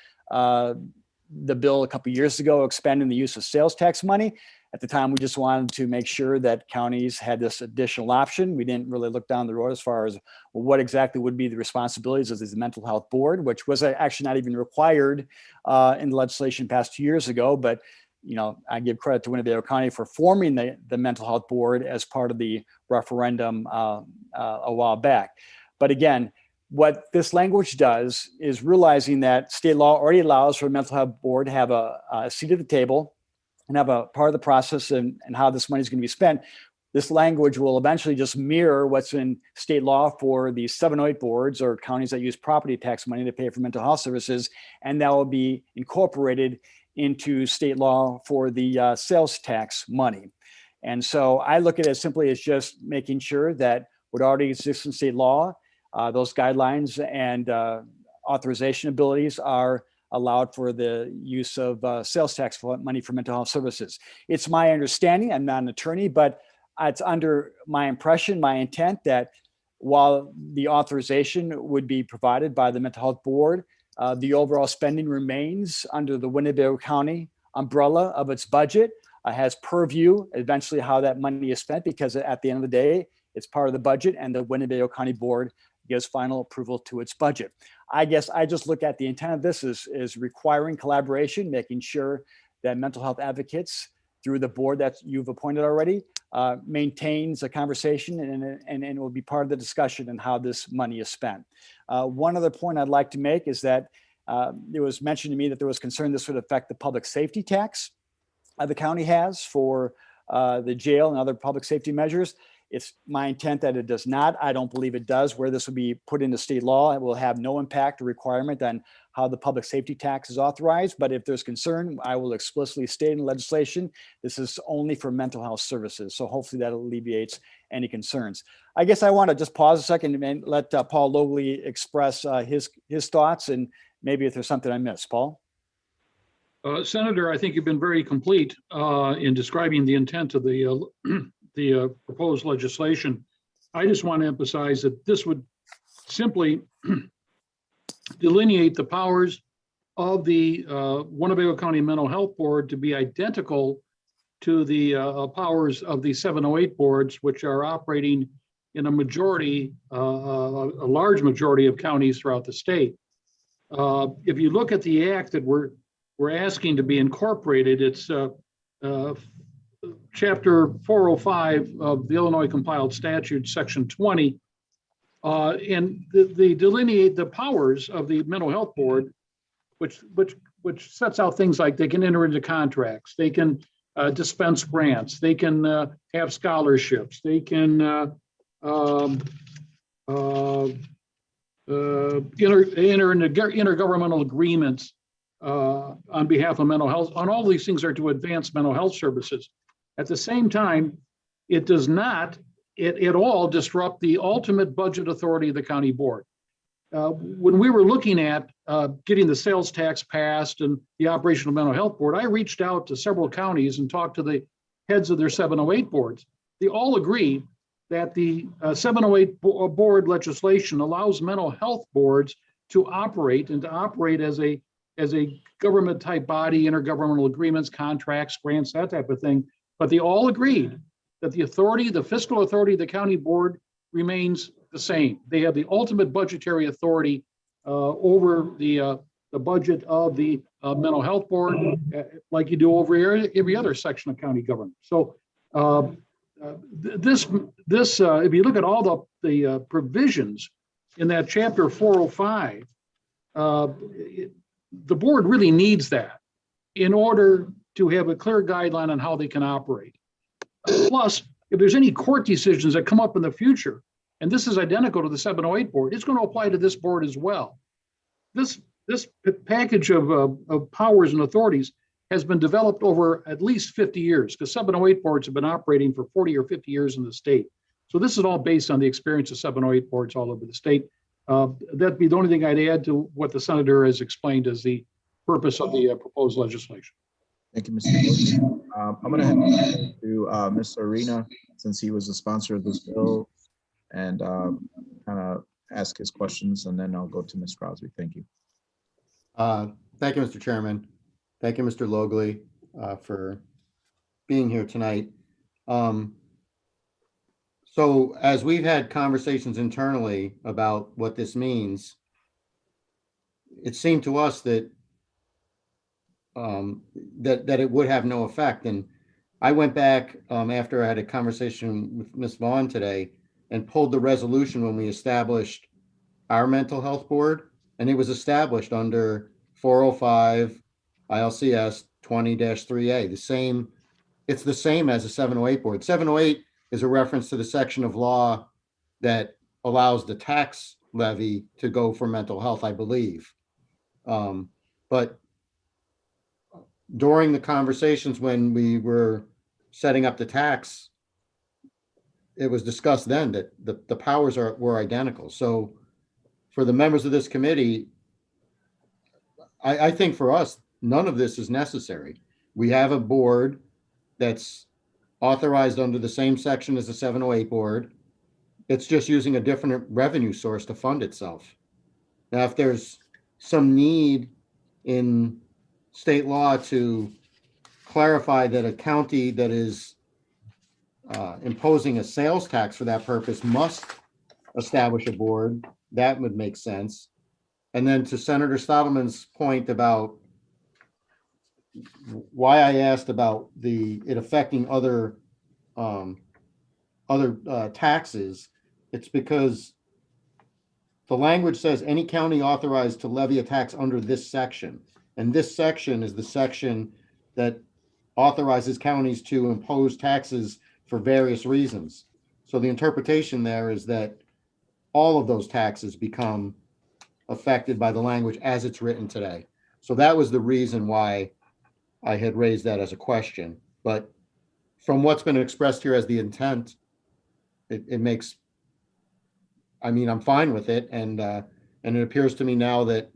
the bill a couple of years ago, expanding the use of sales tax money. At the time, we just wanted to make sure that counties had this additional option. We didn't really look down the road as far as what exactly would be the responsibilities of the mental health board, which was actually not even required in the legislation passed 2 years ago. But I give credit to Winnebago County for forming the mental health board as part of the referendum a while back. But again, what this language does is realizing that state law already allows for a mental health board to have a seat at the table and have a part of the process and how this money is going to be spent. This language will eventually just mirror what's in state law for the 708 boards or counties that use property tax money to pay for mental health services, and that will be incorporated into state law for the sales tax money. And so I look at it simply as just making sure that what already exists in state law, those guidelines and authorization abilities are allowed for the use of sales tax money for mental health services. It's my understanding, I'm not an attorney, but it's under my impression, my intent that while the authorization would be provided by the mental health board, the overall spending remains under the Winnebago County umbrella of its budget, has purview eventually how that money is spent, because at the end of the day, it's part of the budget and the Winnebago County board gives final approval to its budget. I guess I just look at the intent of this is requiring collaboration, making sure that mental health advocates through the board that you've appointed already maintains a conversation and it will be part of the discussion on how this money is spent. One other point I'd like to make is that it was mentioned to me that there was concern this would affect the public safety tax the county has for the jail and other public safety measures. It's my intent that it does not. I don't believe it does. Where this will be put into state law, it will have no impact or requirement on how the public safety tax is authorized. But if there's concern, I will explicitly state in legislation, this is only for mental health services. So hopefully that alleviates any concerns. I guess I want to just pause a second and let Paul Logley express his thoughts, and maybe if there's something I missed. Paul? Senator, I think you've been very complete in describing the intent of the proposed legislation. I just want to emphasize that this would simply delineate the powers of the Winnebago County Mental Health Board to be identical to the powers of the 708 boards, which are operating in a majority, a large majority of counties throughout the state. If you look at the act that we're asking to be incorporated, it's Chapter 405 of the Illinois Compiled Statute, Section 20, and they delineate the powers of the Mental Health Board, which sets out things like they can enter into contracts, they can dispense grants. They can have scholarships. They can enter into intergovernmental agreements on behalf of mental health. On all these things are to advance mental health services. At the same time, it does not at all disrupt the ultimate budget authority of the county board. When we were looking at getting the sales tax passed and the operational mental health board, I reached out to several counties and talked to the heads of their 708 boards. They all agree that the 708 board legislation allows mental health boards to operate as a government type body, intergovernmental agreements, contracts, grants, that type of thing. But they all agreed that the authority, the fiscal authority of the county board remains the same. They have the ultimate budgetary authority over the budget of the mental health board, like you do over every other section of county government. So this if you look at all the provisions in that chapter 405, the board really needs that in order to have a clear guideline on how they can operate. Plus, if there's any court decisions that come up in the future, and this is identical to the 708 board, it's going to apply to this board as well. This package of powers and authorities has been developed over at least 50 years, because 708 boards have been operating for 40 or 50 years in the state. So this is all based on the experience of 708 boards all over the state. That'd be the only thing I'd add to what the senator has explained as the purpose of the proposed legislation. Thank you, Mr. Wilson. I'm going to hand it to Mr. Arena, since he was the sponsor of this bill, and kind of ask his questions, and then I'll go to Ms. Crosby. Thank you. Thank you, Mr. Chairman. Thank you, Mr. Logley, for being here tonight. So as we've had conversations internally about what this means, it seemed to us that that it would have no effect. And I went back after I had a conversation with Ms. Vaughn today and pulled the resolution when we established our mental health board, and it was established under 405 ILCS 20-3A. It's the same as a 708 board. 708 is a reference to the section of law that allows the tax levy to go for mental health, I believe. But during the conversations when we were setting up the tax, it was discussed then that the powers were identical. So for the members of this committee, I think for us, none of this is necessary. We have a board that's authorized under the same section as the 708 board. It's just using a different revenue source to fund itself. Now, if there's some need in state law to clarify that a county that is imposing a sales tax for that purpose must establish a board, that would make sense. And then to Senator Stottleman's point about why I asked about it affecting other taxes, it's because the language says any county authorized to levy a tax under this section. And this section is the section that authorizes counties to impose taxes for various reasons. So the interpretation there is that all of those taxes become affected by the language as it's written today. So that was the reason why I had raised that as a question. But from what's been expressed here as the intent, it makes, I mean, I'm fine with it. And it appears to me now that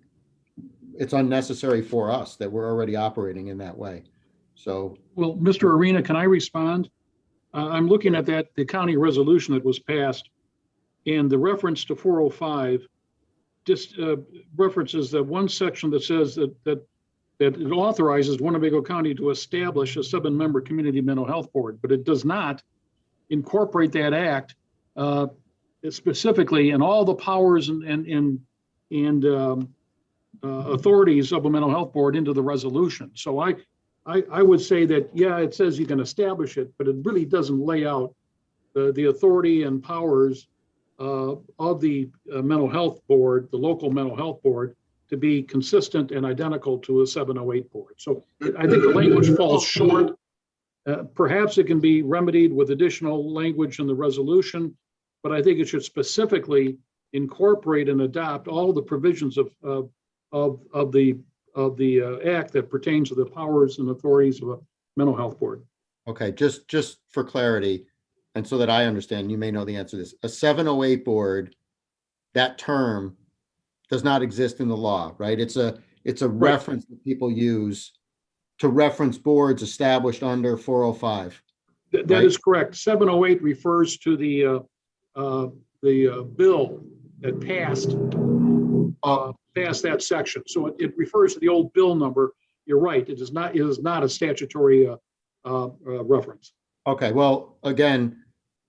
it's unnecessary for us, that we're already operating in that way. So. Well, Mr. Arena, can I respond? I'm looking at the county resolution that was passed, and the reference to 405 just references that one section that says that it authorizes Winnebago County to establish a 7-member community mental health board, but it does not incorporate that act specifically in all the powers and authorities of a mental health board into the resolution. So I would say that, yeah, it says you can establish it, but it really doesn't lay out the authority and powers of the mental health board, the local mental health board, to be consistent and identical to a 708 board. So I think the language falls short Perhaps it can be remedied with additional language in the resolution, but I think it should specifically incorporate and adopt all the provisions of the act that pertains to the powers and authorities of a mental health board. Okay, just for clarity, and so that I understand, you may know the answer to this. A 708 board, that term does not exist in the law, right? It's a reference that people use to reference boards established under 405. That right? is correct. 708 refers to the bill that passed that section. So it refers to the old bill number. You're right. It is not a statutory reference. Okay, well, again,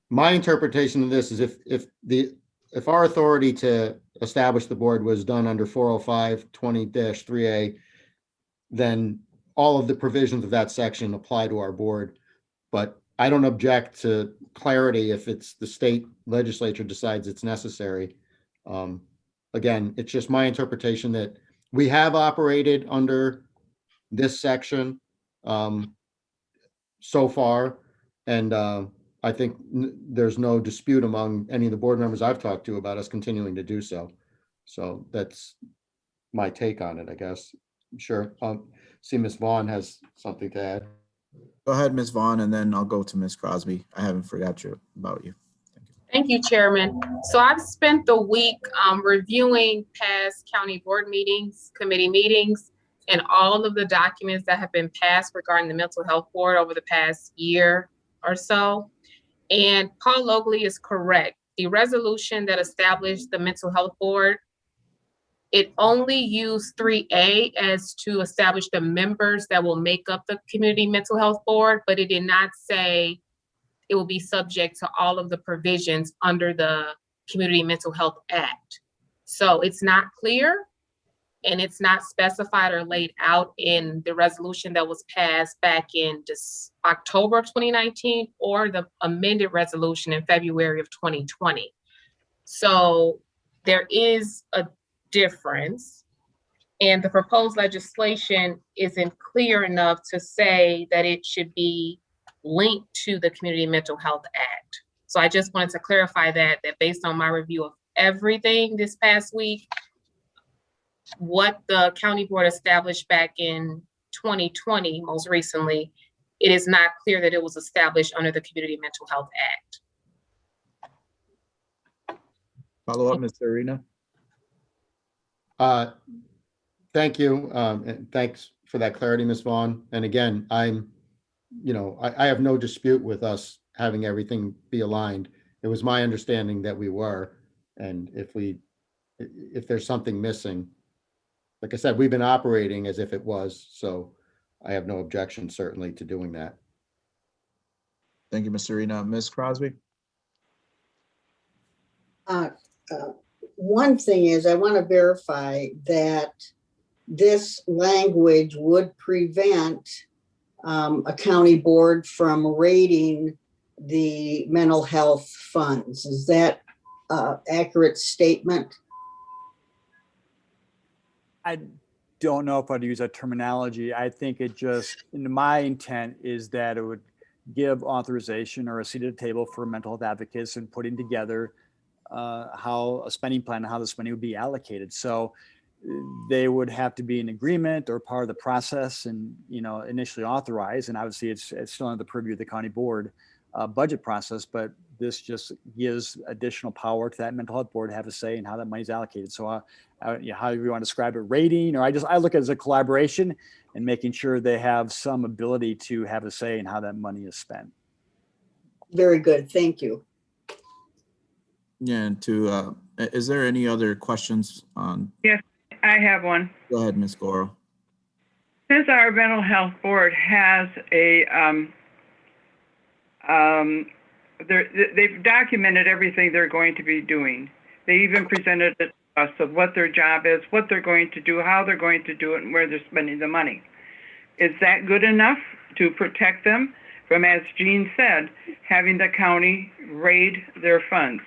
my interpretation of this is if our authority to establish the board was done under 405 20-3A, then all of the provisions of that section apply to our board. But I don't object to clarity if it's the state legislature decides it's necessary. Again, it's just my interpretation that we have operated under this section so far. And I think there's no dispute among any of the board members I've talked to about us continuing to do so. So that's my take on it, I guess. Sure. See, Ms. Vaughn has something to add. Go ahead, Ms. Vaughn, and then I'll go to Ms. Crosby. I haven't forgot about you. Thank you, Chairman. So I've spent the week reviewing past county board meetings, committee meetings, and all of the documents that have been passed regarding the mental health board over the past year or so. And Paul Logley is correct. The resolution that established the mental health board, it only used 3A as to establish the members that will make up the community mental health board, but it did not say it will be subject to all of the provisions under the Community Mental Health Act. So it's not clear, and it's not specified or laid out in the resolution that was passed back in October of 2019 or the amended resolution in February of 2020. So there is a difference, and the proposed legislation isn't clear enough to say that it should be linked to the Community Mental Health Act. So I just wanted to clarify that based on my review of everything this past week, what the county board established back in 2020, most recently, it is not clear that it was established under the Community Mental Health Act. Follow up, Mr. Arena. Thank you. And thanks for that clarity, Ms. Vaughn. And again, I have no dispute with us having everything be aligned. It was my understanding that we were, and if there's something missing, like I said, we've been operating as if it was, so I have no objection certainly to doing that. Thank you, Mr. Arena. Ms. Crosby? One thing is, I want to verify that this language would prevent a county board from rating the mental health funds. Is that an accurate statement? I don't know if I'd use that terminology. I think my intent is that it would give authorization or a seat at the table for mental health advocates in putting together how a spending plan and how the spending would be allocated. So they would have to be in agreement or part of the process and, initially authorized. And obviously it's still under the purview of the county board budget process, but this just gives additional power to that mental health board to have a say in how that money is allocated. So how do you want to describe it, rating, or I look at it as a collaboration and making sure they have some ability to have a say in how that money is spent. Very good. Thank you. Yeah, and is there any other questions on? Yes, I have one. Go ahead, Ms. Goro. Since our mental health board has they've documented everything they're going to be doing. They even presented it to us of what their job is, what they're going to do, how they're going to do it, and where they're spending the money. Is that good enough to protect them from, as Jean said, having the county raid their funds?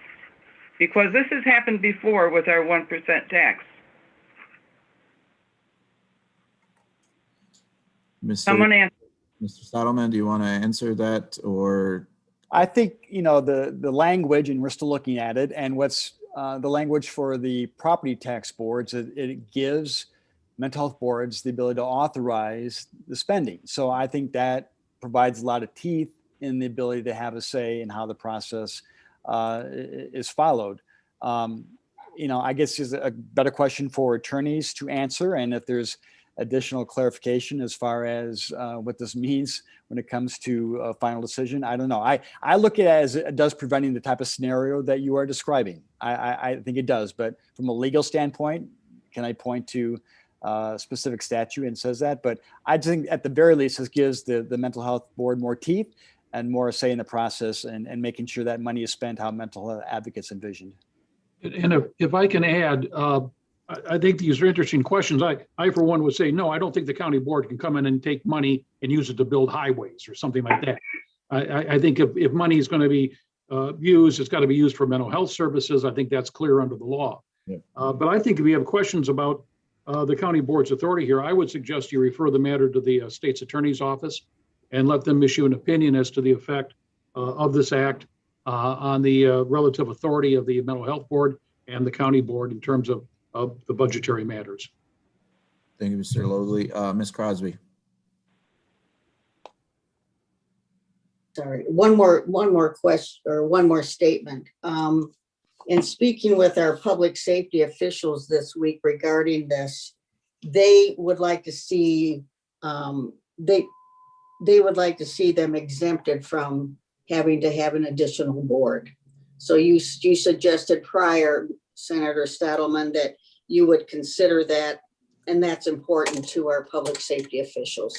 Because this has happened before with our 1% tax. Mr. Someone answer. Mr. Stottleman, do you want to answer that or? I think, the language, and we're still looking at it, and what's the language for the property tax boards, it gives mental health boards the ability to authorize the spending. So I think that provides a lot of teeth in the ability to have a say in how the process is followed. I guess is a better question for attorneys to answer. And if there's additional clarification as far as what this means when it comes to a final decision, I don't know. I look at it as it does preventing the type of scenario that you are describing. I think it does. But from a legal standpoint, can I point to a specific statute and says that? But I think at the very least, this gives the mental health board more teeth and more say in the process and making sure that money is spent how mental health advocates envisioned. And if I can add, I think these are interesting questions. I, for one, would say, no, I don't think the county board can come in and take money and use it to build highways or something like that. I think if money is going to be used, it's got to be used for mental health services. I think that's clear under the law. Yeah. But I think if you have questions about the county board's authority here, I would suggest you refer the matter to the state's attorney's office and let them issue an opinion as to the effect of this act on the relative authority of the mental health board and the county board in terms of the budgetary matters. Thank you, Mr. Logley. Ms. Crosby. Sorry, one more question or one more statement. In speaking with our public safety officials this week regarding this, they would like to see they would like to see them exempted from having to have an additional board. So you suggested prior, Senator Stottleman, that you would consider that, and that's important to our public safety officials.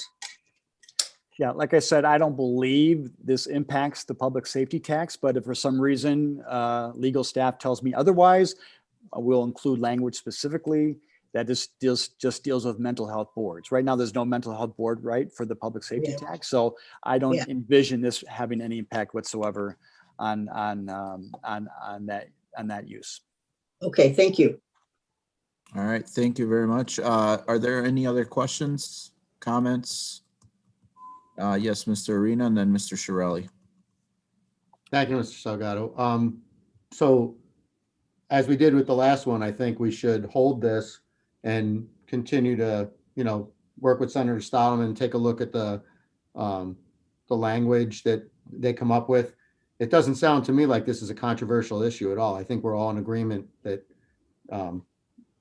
Yeah, like I said, I don't believe this impacts the public safety tax, but if for some reason legal staff tells me otherwise, we'll include language specifically that just deals with mental health boards. Right now, there's no mental health board, right, for the public safety tax. So I don't envision this having any impact whatsoever on that use. Okay, thank you. All right, thank you very much. Are there any other questions, comments? Yes, Mr. Arena, and then Mr. Shirelli. Thank you, Mr. Salgado. So as we did with the last one, I think we should hold this and continue to, work with Senator Stottleman, take a look at the language that they come up with. It doesn't sound to me like this is a controversial issue at all. I think we're all in agreement that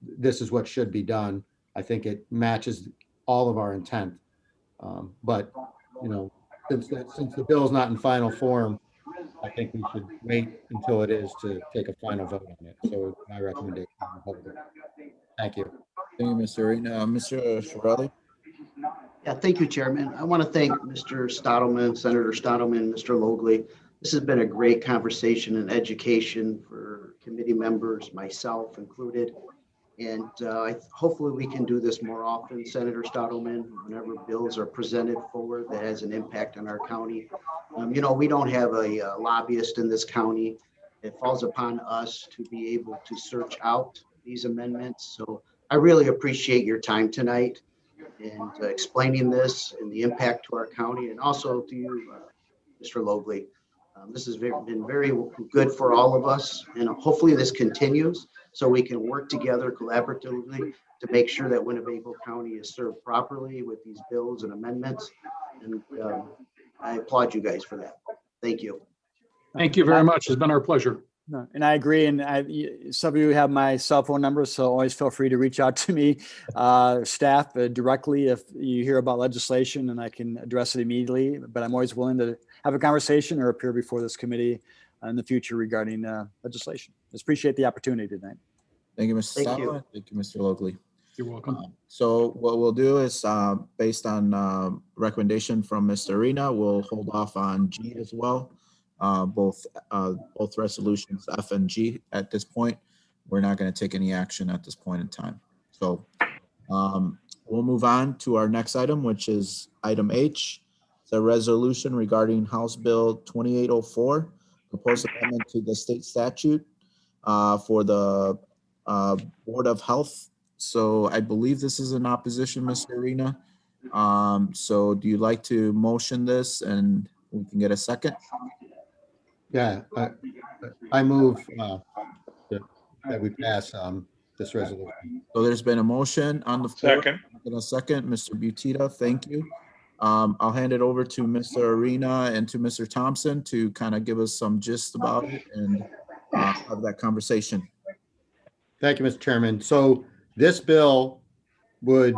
this is what should be done. I think it matches all of our intent. But since the bill is not in final form, I think we should wait until it is to take a final vote on it. So my recommendation. Thank you. Thank you, Mr. Arena. Mr. Shirelli. Yeah, thank you, Chairman. I want to thank Mr. Stottleman, Senator Stottleman, Mr. Logley. This has been a great conversation and education for committee members, myself included. And hopefully we can do this more often, Senator Stottleman, whenever bills are presented forward that has an impact on our county. We don't have a lobbyist in this county. It falls upon us to be able to search out these amendments. So I really appreciate your time tonight and explaining this and the impact to our county, and also to you, Mr. Logley. This has been very good for all of us, and hopefully this continues so we can work together collaboratively to make sure that Winnebago County is served properly with these bills and amendments. And I applaud you guys for that. Thank you. Thank you very much. It's been our pleasure. No, and I agree. And some of you have my cell phone number, so always feel free to reach out to me, staff, directly if you hear about legislation, and I can address it immediately. But I'm always willing to have a conversation or appear before this committee in the future regarding legislation. Just appreciate the opportunity tonight. Thank you, Mr. Thank you. Stottleman. Thank you, Mr. Logley. You're welcome. So what we'll do is, based on recommendation from Mr. Arena, we'll hold off on G as well. Both resolutions F and G at this point. We're not going to take any action at this point in time. So we'll move on to our next item, which is item H. It's a resolution regarding House Bill 2804, proposed amendment to the state statute for the Board of Health. So I believe this is in opposition, Mr. Arena. So do you like to motion this and we can get a second? Yeah, I move that we pass this resolution. So there's been a motion on the floor. Second. In a second, Mr. Butita, thank you. I'll hand it over to Mr. Arena and to Mr. Thompson to kind of give us some gist about it and have that conversation. Thank you, Mr. Chairman. So this bill would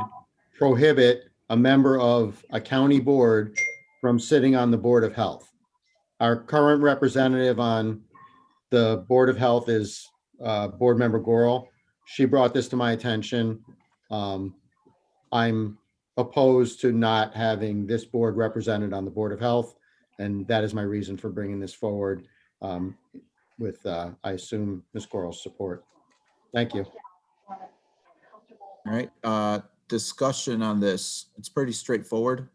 prohibit a member of a county board from sitting on the Board of Health. Our current representative on the Board of Health is Board Member Goral. She brought this to my attention. I'm opposed to not having this board represented on the Board of Health, and that is my reason for bringing this forward with, I assume, Ms. Goral's support. Thank you. All right, discussion on this. It's pretty straightforward,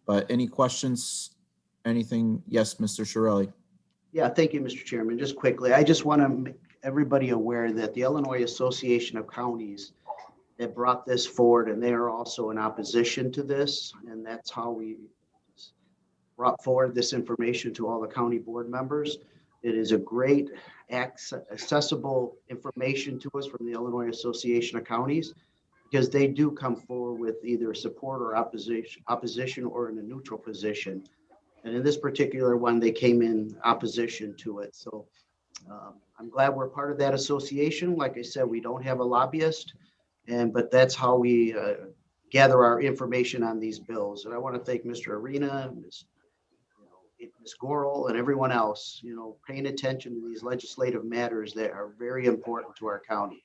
but any questions, anything? Yes, Mr. Shirelli. Yeah, thank you, Mr. Chairman. Just quickly, I just want to make everybody aware that the Illinois Association of Counties that brought this forward, and they are also in opposition to this, and that's how we brought forward this information to all the county board members. It is a great accessible information to us from the Illinois Association of Counties, because they do come forward with either support or opposition or in a neutral position. And in this particular one, they came in opposition to it. So I'm glad we're part of that association. Like I said, we don't have a lobbyist, but that's how we gather our information on these bills. And I want to thank Mr. Arena, Ms. Goral, and everyone else, paying attention to these legislative matters that are very important to our county.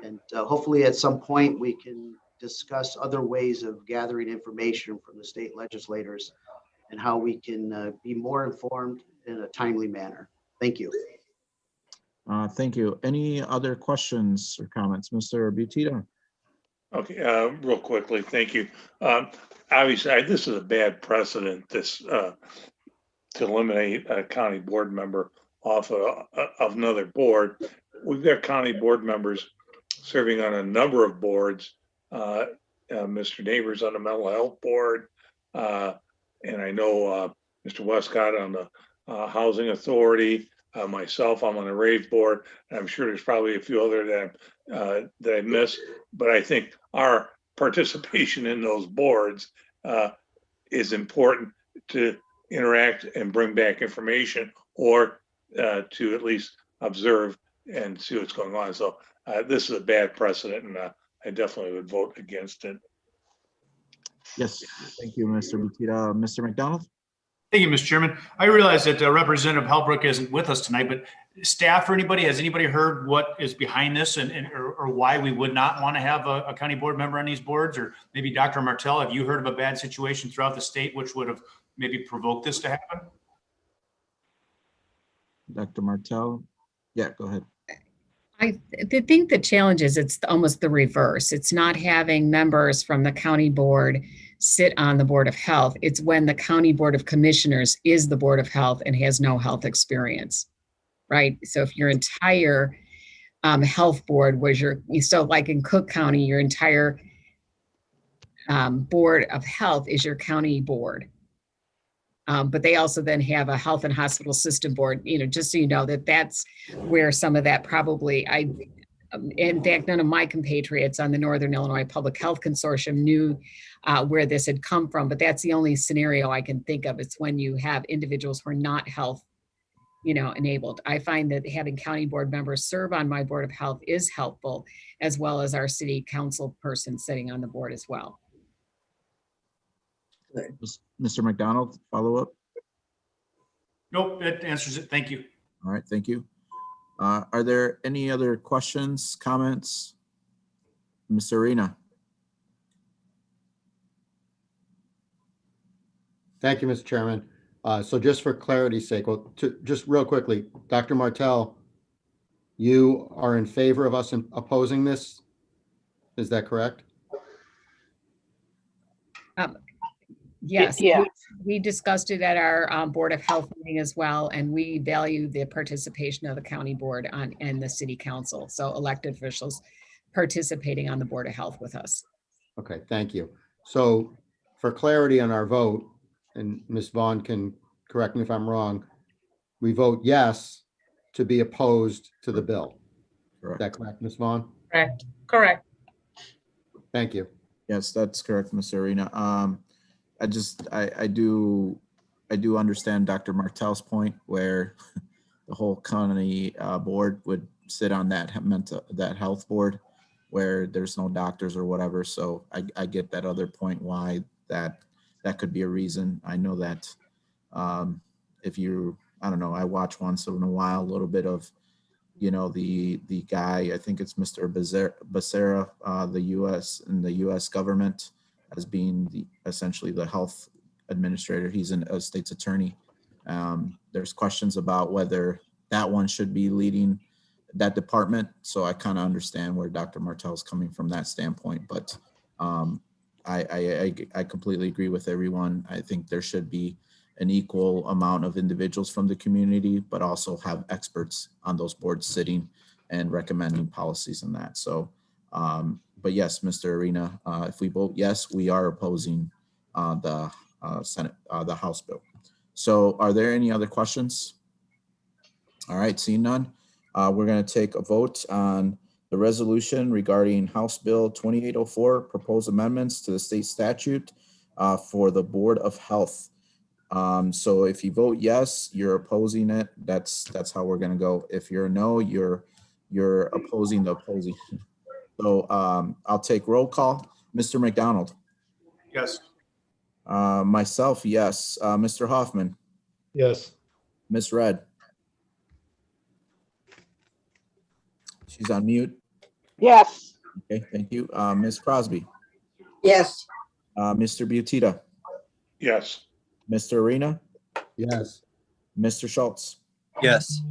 And hopefully at some point we can discuss other ways of gathering information from the state legislators and how we can be more informed in a timely manner. Thank you. Thank you. Any other questions or comments? Mr. Butita? Okay, real quickly, thank you. Obviously, this is a bad precedent, this to eliminate a county board member off of another board. We've got county board members serving on a number of boards. Mr. Neighbors on the mental health board, and I know Mr. Westcott on the housing authority. Myself, I'm on the rave board. And I'm sure there's probably a few other that I missed, but I think our participation in those boards is important to interact and bring back information, or to at least observe and see what's going on. So this is a bad precedent, and I definitely would vote against it. Yes, thank you, Mr. Butita. Mr. McDonald? Thank you, Mr. Chairman. I realize that Representative Halbrook isn't with us tonight, but staff or anybody, has anybody heard what is behind this or why we would not want to have a county board member on these boards? Or maybe Dr. Martell, have you heard of a bad situation throughout the state which would have maybe provoked this to happen? Dr. Martell? Yeah, go ahead. I think the challenge is it's almost the reverse. It's not having members from the county board sit on the Board of Health. It's when the County Board of Commissioners is the Board of Health and has no health experience, right? So if your entire health board was so like in Cook County, your entire Board of Health is your county board. But they also then have a health and hospital system board, just so you know that's where some of that probably, in fact, none of my compatriots on the Northern Illinois Public Health Consortium knew where this had come from, but that's the only scenario I can think of. It's when you have individuals who are not health, enabled. I find that having county board members serve on my Board of Health is helpful, as well as our city council person sitting on the board as well. Mr. McDonald, follow up? Nope, that answers it. Thank you. All right, thank you. Are there any other questions, comments? Ms. Arena? Thank you, Mr. Chairman. So just for clarity's sake, just real quickly, Dr. Martell, you are in favor of us opposing this? Is that correct? Yes, Yeah. we discussed it at our Board of Health meeting as well, and we value the participation of the county board and the city council. So elected officials participating on the Board of Health with us. Okay, thank you. So for clarity on our vote, and Ms. Vaughn can correct me if I'm wrong, we vote yes to be opposed to the bill. Is that correct, Ms. Vaughn? Correct. Correct. Thank you. Yes, that's correct, Ms. Arena. I do understand Dr. Martel's point where the whole county board would sit on that health board where there's no doctors or whatever. So I get that other point why that could be a reason. I know that if you, I don't know, I watch once in a while a little bit of, the guy, I think it's Mr. Becerra, the U.S. government as being essentially the health administrator. He's a state's attorney. There's questions about whether that one should be leading that department. So I kind of understand where Dr. Martel is coming from that standpoint, but I completely agree with everyone. I think there should be an equal amount of individuals from the community, but also have experts on those boards sitting and recommending policies in that. So, but yes, Mr. Arena, if we vote yes, we are opposing the Senate, the House bill. So are there any other questions? All right, seeing none, we're going to take a vote on the resolution regarding House Bill 2804, proposed amendments to the state statute for the Board of Health. So if you vote yes, you're opposing it. That's how we're going to go. If you're no, you're opposing the opposing. So I'll take roll call. Mr. McDonald. Yes. Myself, yes. Mr. Hoffman. Yes. Ms. Red. She's on mute. Yes. Okay, thank you. Ms. Crosby. Yes. Mr. Butita. Yes. Mr. Arena. Yes. Mr. Schultz. Yes.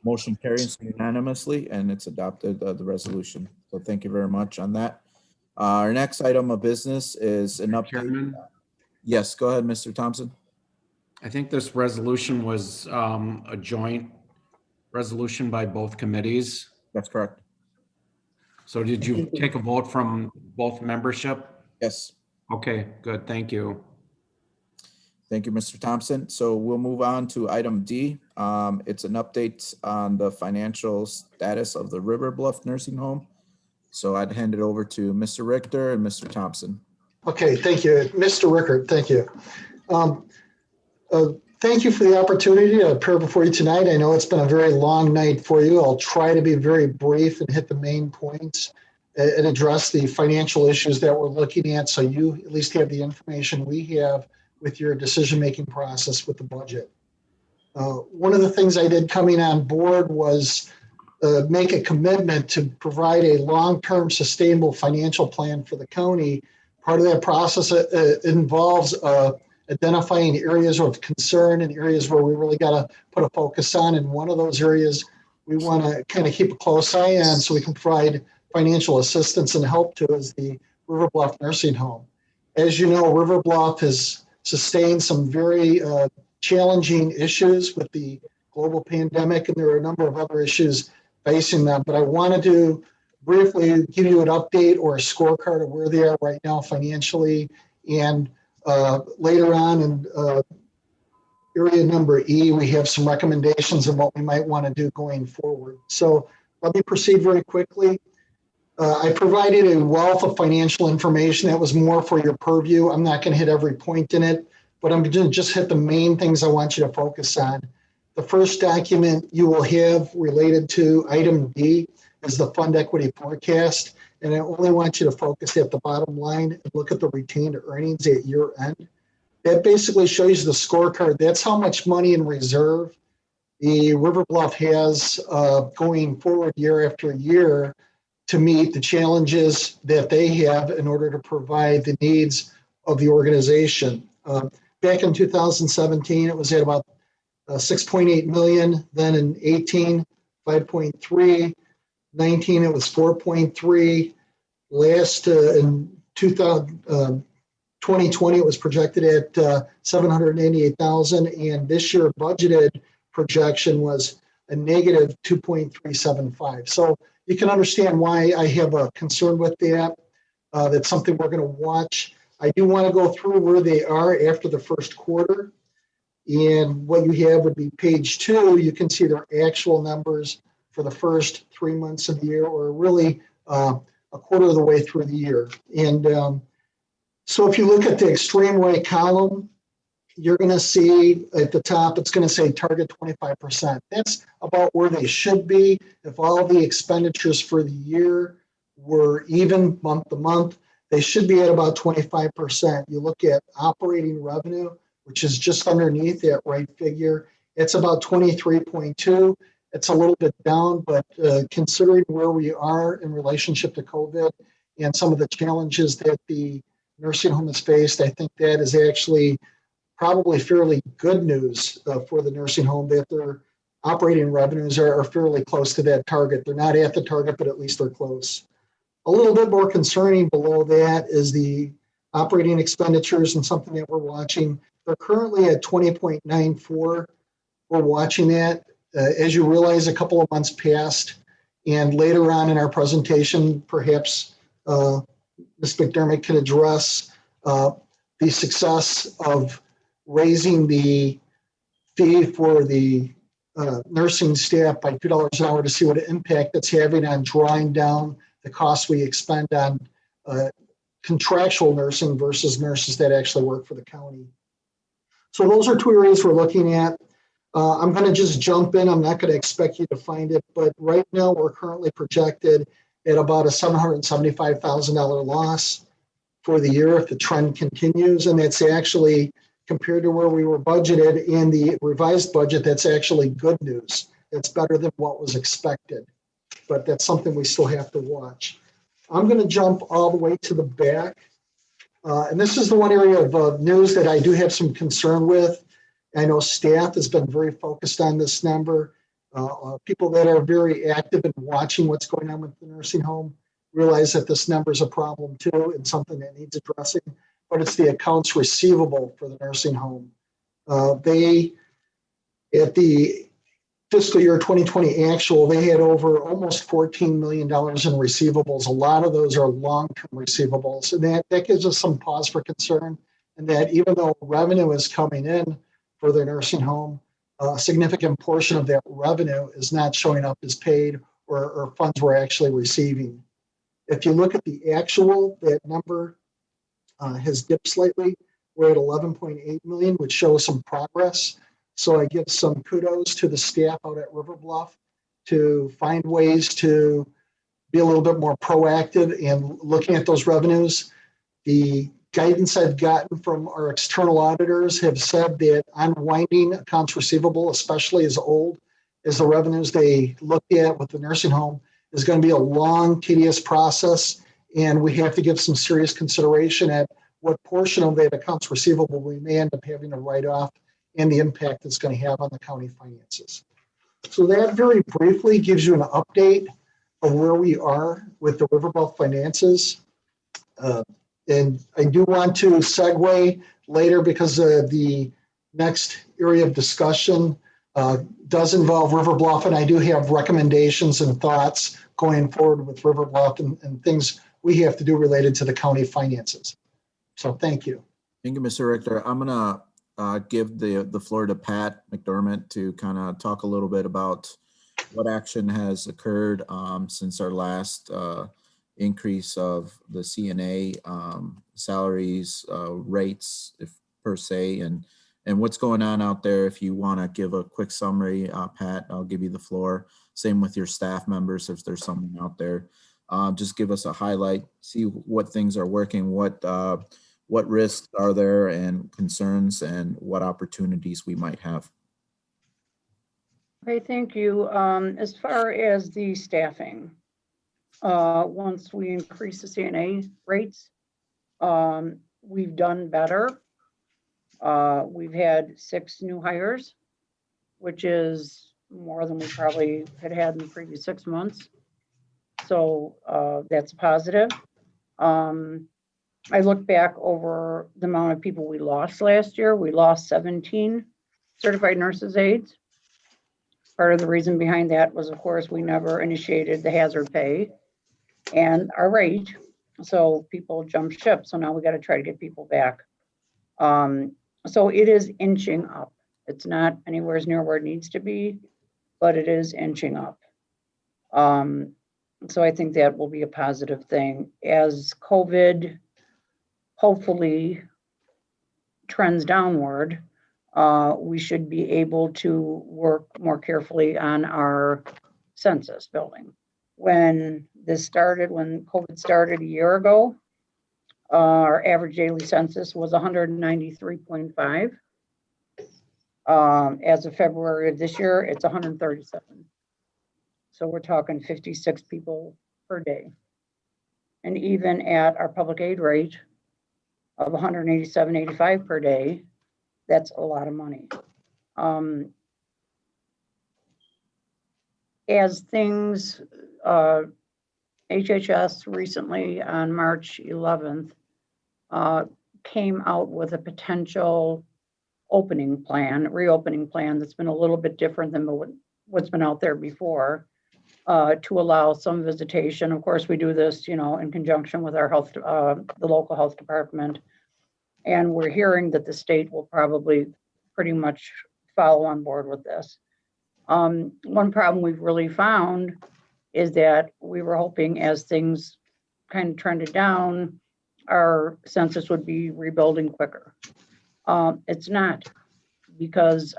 Motion carries unanimously and it's adopted, the resolution. So thank you very much on that. Our next item of business is an update. Chairman, Yes, go ahead, Mr. Thompson. I think this resolution was a joint resolution by both committees. That's correct. So did you take a vote from both membership? Yes. Okay, good. Thank you. Thank you, Mr. Thompson. So we'll move on to item D. It's an update on the financial status of the River Bluff Nursing Home. So I'd hand it over to Mr. Richter and Mr. Thompson. Okay, thank you. Mr. Rickert, thank you. Thank you for the opportunity to appear before you tonight. I know it's been a very long night for you. I'll try to be very brief and hit the main points and address the financial issues that we're looking at so you at least have the information we have with your decision-making process with the budget. One of the things I did coming on board was make a commitment to provide a long-term sustainable financial plan for the county. Part of that process involves identifying areas of concern and areas where we really got to put a focus on. And one of those areas we want to kind of keep a close eye on so we can provide financial assistance and help to is the River Bluff Nursing Home. As you know, River Bluff has sustained some very challenging issues with the global pandemic, and there are a number of other issues facing them. But I wanted to briefly give you an update or a scorecard of where they are right now financially, and later on in area number E, we have some recommendations of what we might want to do going forward. So let me proceed very quickly. I provided a wealth of financial information that was more for your purview. I'm not going to hit every point in it, but I'm going to just hit the main things I want you to focus on. The first document you will have related to item D is the fund equity forecast. And I only want you to focus at the bottom line and look at the retained earnings at year end. That basically shows you the scorecard. That's how much money in reserve the River Bluff has going forward year after year to meet the challenges that they have in order to provide the needs of the organization. Back in 2017, it was at about 6.8 million. Then in 18, 5.3. 19, it was 4.3. Last in 2020, it was projected at 788,000, and this year budgeted projection was a negative 2.375. So you can understand why I have a concern with that. That's something we're going to watch. I do want to go through where they are after the first quarter. And what you have would be page 2. You can see their actual numbers for the first 3 months of the year, or really a quarter of the way through the year. And so if you look at the extreme right column, you're going to see at the top, it's going to say target 25%. That's about where they should be. If all the expenditures for the year were even month to month, they should be at about 25%. You look at operating revenue, which is just underneath that right figure, it's about 23.2. It's a little bit down, but considering where we are in relationship to COVID and some of the challenges that the nursing home has faced, I think that is actually probably fairly good news for the nursing home, that their operating revenues are fairly close to that target. They're not at the target, but at least they're close. A little bit more concerning below that is the operating expenditures, and something that we're watching. They're currently at 20.94. We're watching that. As you realize, a couple of months passed, and later on in our presentation, perhaps Ms. McDermott can address the success of raising the fee for the nursing staff by $2 an hour to see what impact that's having on drawing down the costs we expend on contractual nursing versus nurses that actually work for the county. So those are 2 areas we're looking at. I'm going to just jump in. I'm not going to expect you to find it, but right now we're currently projected at about a $775,000 loss for the year if the trend continues, and that's actually, compared to where we were budgeted in the revised budget, that's actually good news. That's better than what was expected, but that's something we still have to watch. I'm going to jump all the way to the back. And this is the one area of news that I do have some concern with. I know staff has been very focused on this number. People that are very active in watching what's going on with the nursing home realize that this number is a problem too, and something that needs addressing, but it's the accounts receivable for the nursing home. They, at the fiscal year 2020 actual, they had over almost $14 million in receivables. A lot of those are long-term receivables, and that gives us some pause for concern, and that even though revenue is coming in for their nursing home, a significant portion of that revenue is not showing up as paid or funds we're actually receiving. If you look at the actual, that number has dipped slightly. We're at 11.8 million, which shows some progress. So I give some kudos to the staff out at River Bluff to find ways to be a little bit more proactive in looking at those revenues. The guidance I've gotten from our external auditors have said that unwinding accounts receivable, especially as old as the revenues they looked at with the nursing home, is going to be a long, tedious process. And we have to give some serious consideration at what portion of that accounts receivable we may end up having to write off, and the impact it's going to have on the county finances. So that very briefly gives you an update of where we are with the River Bluff finances. And I do want to segue later, because the next area of discussion does involve River Bluff, and I do have recommendations and thoughts going forward with River Bluff and things we have to do related to the county finances. So thank you. Thank you, Mr. Richter. I'm gonna give the floor to Pat McDermott to kind of talk a little bit about what action has occurred since our last increase of the CNA salaries, rates, if per se, and what's going on out there. If you want to give a quick summary, Pat, I'll give you the floor. Same with your staff members, if there's someone out there. Just give us a highlight, see what things are working, what risks are there and concerns, and what opportunities we might have. Okay, thank you. As far as the staffing, once we increase the CNA rates, we've done better. We've had 6 new hires, which is more than we probably had in the previous 6 months. So that's positive. I look back over the amount of people we lost last year. We lost 17 certified nurses aides. Part of the reason behind that was, of course, we never initiated the hazard pay and our rate. So people jump ship. So now we got to try to get people back. So it is inching up. It's not anywhere near where it needs to be, but it is inching up. So I think that will be a positive thing. As COVID hopefully trends downward, we should be able to work more carefully on our census building. When COVID started a year ago, our average daily census was 193.5. As of February of this year, it's 137. So we're talking 56 people per day. And even at our public aid rate of 187.85 per day, that's a lot of money. As things, HHS recently on March 11th came out with a potential reopening plan that's been a little bit different than what's been out there before, to allow some visitation. Of course, we do this, in conjunction with our the local health department. And we're hearing that the state will probably pretty much follow on board with this. One problem we've really found is that we were hoping as things kind of trended down, our census would be rebuilding quicker. It's not, because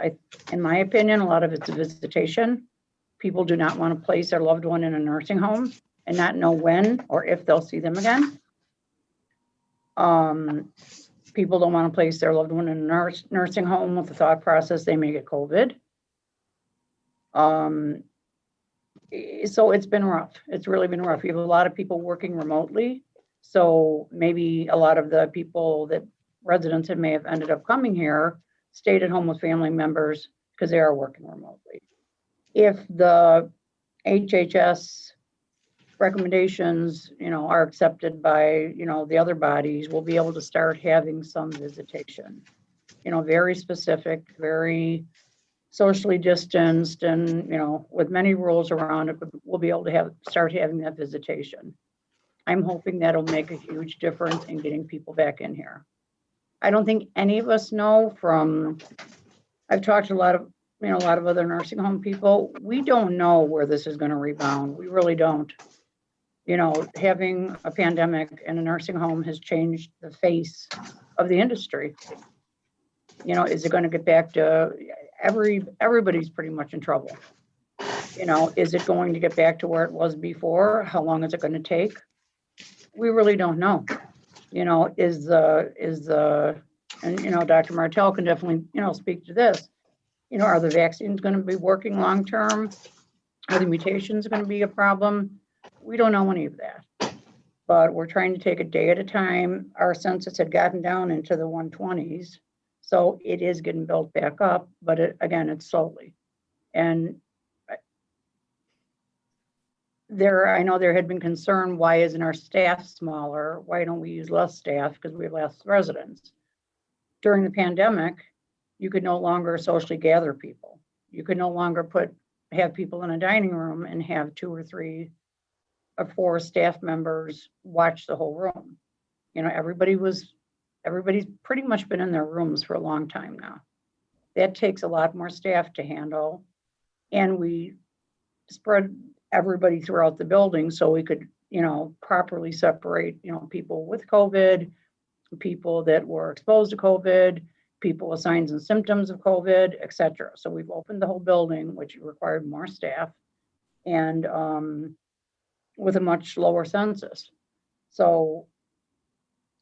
in my opinion, a lot of it's a visitation. People do not want to place their loved one in a nursing home and not know when or if they'll see them again. People don't want to place their loved one in a nursing home with the thought process they may get COVID. So it's been rough. It's really been rough. We have a lot of people working remotely. So maybe a lot of the people that residents may have ended up coming here stayed at home with family members because they are working remotely. If the HHS recommendations, are accepted by, the other bodies, we'll be able to start having some visitation, very specific, very socially distanced, and, with many rules around it, but we'll be able to start having that visitation. I'm hoping that'll make a huge difference in getting people back in here. I don't think any of us know I've talked to a lot of other nursing home people. We don't know where this is going to rebound. We really don't. Having a pandemic in a nursing home has changed the face of the industry. Is it going to get back to everybody's pretty much in trouble? Is it going to get back to where it was before? How long is it going to take? We really don't know. And Dr. Martell can definitely, speak to this. Are the vaccines going to be working long term? Are the mutations going to be a problem? We don't know any of that, but we're trying to take a day at a time. Our census had gotten down into the 120s, so it is getting built back up, but it's slowly. And I know there had been concern, why isn't our staff smaller? Why don't we use less staff? Because we have less residents. During the pandemic, you could no longer socially gather people. You could no longer have people in a dining room and have 2 or 3 or 4 staff members watch the whole room. Everybody's pretty much been in their rooms for a long time now. That takes a lot more staff to handle. And we spread everybody throughout the building so we could, properly separate, people with COVID, people that were exposed to COVID, people with signs and symptoms of COVID, et cetera. So we've opened the whole building, which required more staff, and with a much lower census. So,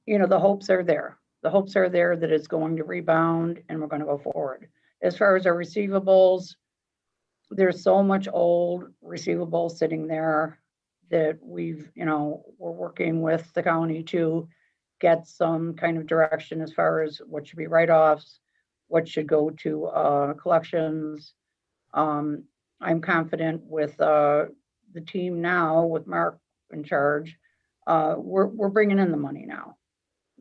the hopes are there. The hopes are there that it's going to rebound and we're going to go forward. As far as our receivables, there's so much old receivables sitting there that we're working with the county to get some kind of direction as far as what should be write-offs, what should go to collections. I'm confident with the team now, with Mark in charge. We're bringing in the money now.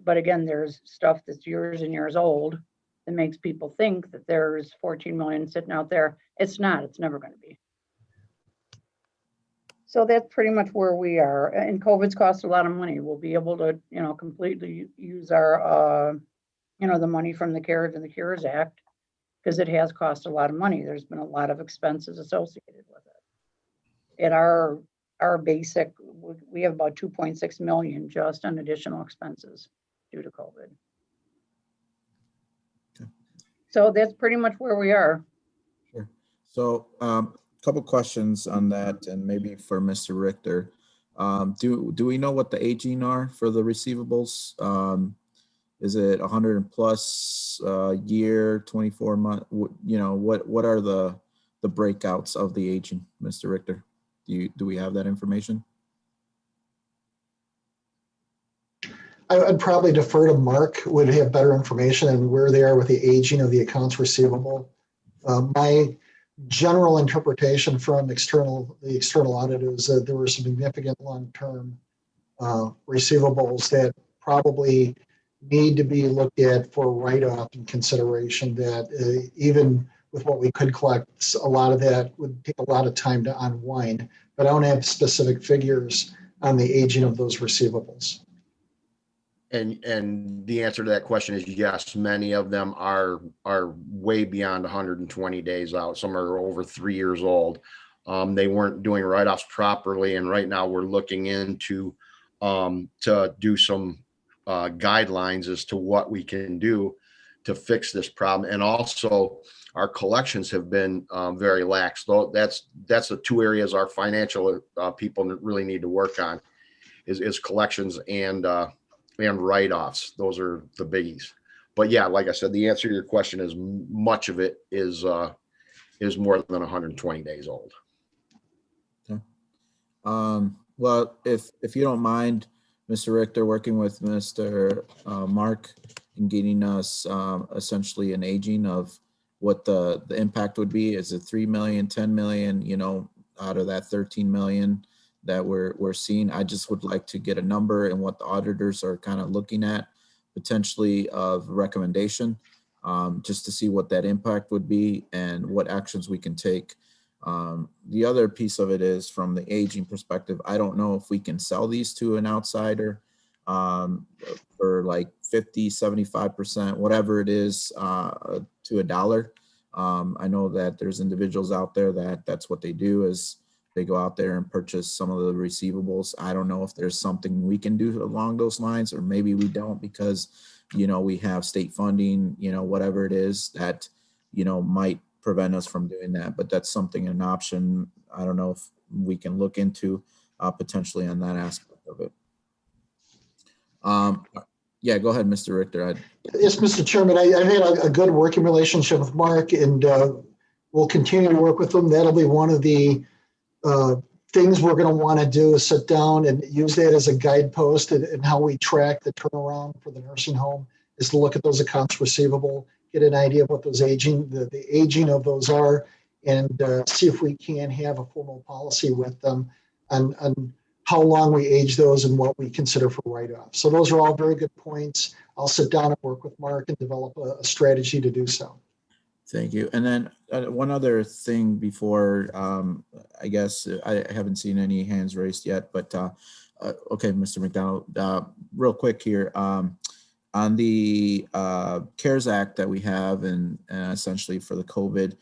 But again, there's stuff that's years and years old that makes people think that there's 14 million sitting out there. It's not. It's never going to be. So that's pretty much where we are. And COVID's cost a lot of money. We'll be able to, completely use our, the money from the CARES and the Cures Act, because it has cost a lot of money. There's been a lot of expenses associated with it. At our basic, we have about 2.6 million just on additional expenses due to COVID. Okay. So that's pretty much where we are. Sure. So, couple questions on that, and maybe for Mr. Richter. Do we know what the aging are for the receivables? Is it 100 plus year, 24 month? What are the breakouts of the aging, Mr. Richter? Do we have that information? I'd probably defer to Mark, would have better information on where they are with the aging of the accounts receivable. My general interpretation from the external audit is that there were some significant long-term receivables that probably need to be looked at for write-off and consideration, that even with what we could collect, a lot of that would take a lot of time to unwind. But I don't have specific figures on the aging of those receivables. And the answer to that question is yes. Many of them are way beyond 120 days out. Some are over 3 years old. They weren't doing write-offs properly, and right now we're looking into to do some guidelines as to what we can do to fix this problem. And also, our collections have been very lax. Though that's the two areas our financial people really need to work on is collections and write-offs. Those are the biggies. But yeah, like I said, the answer to your question is much of it is more than 120 days old. Okay. Well, if you don't mind, Mr. Richter, working with Mr. Mark and getting us essentially an aging of what the impact would be. Is it 3 million, 10 million, out of that 13 million that we're seeing? I just would like to get a number and what the auditors are kind of looking at potentially of recommendation, just to see what that impact would be and what actions we can take. The other piece of it is from the aging perspective. I don't know if we can sell these to an outsider for like 50, 75%, whatever it is, to $1. I know that there's individuals out there that's what they do is they go out there and purchase some of the receivables. I don't know if there's something we can do along those lines, or maybe we don't because, we have state funding, whatever it is that, might prevent us from doing that. But that's something, an option. I don't know if we can look into potentially on that aspect of it. Yeah, go ahead, Mr. Richter. Yes, Mr. Chairman, I've had a good working relationship with Mark, and we'll continue to work with him. That'll be one of the things we're going to want to do, is sit down and use that as a guidepost and how we track the turnaround for the nursing home, is to look at those accounts receivable, get an idea of what those the aging of those are, and see if we can have a formal policy with them on how long we age those and what we consider for write-off. So those are all very good points. I'll sit down and work with Mark and develop a strategy to do so. Thank you. And then one other thing before, I guess I haven't seen any hands raised yet, but okay, Mr. McDonald, real quick here. On the CARES Act that we have and essentially for the COVID,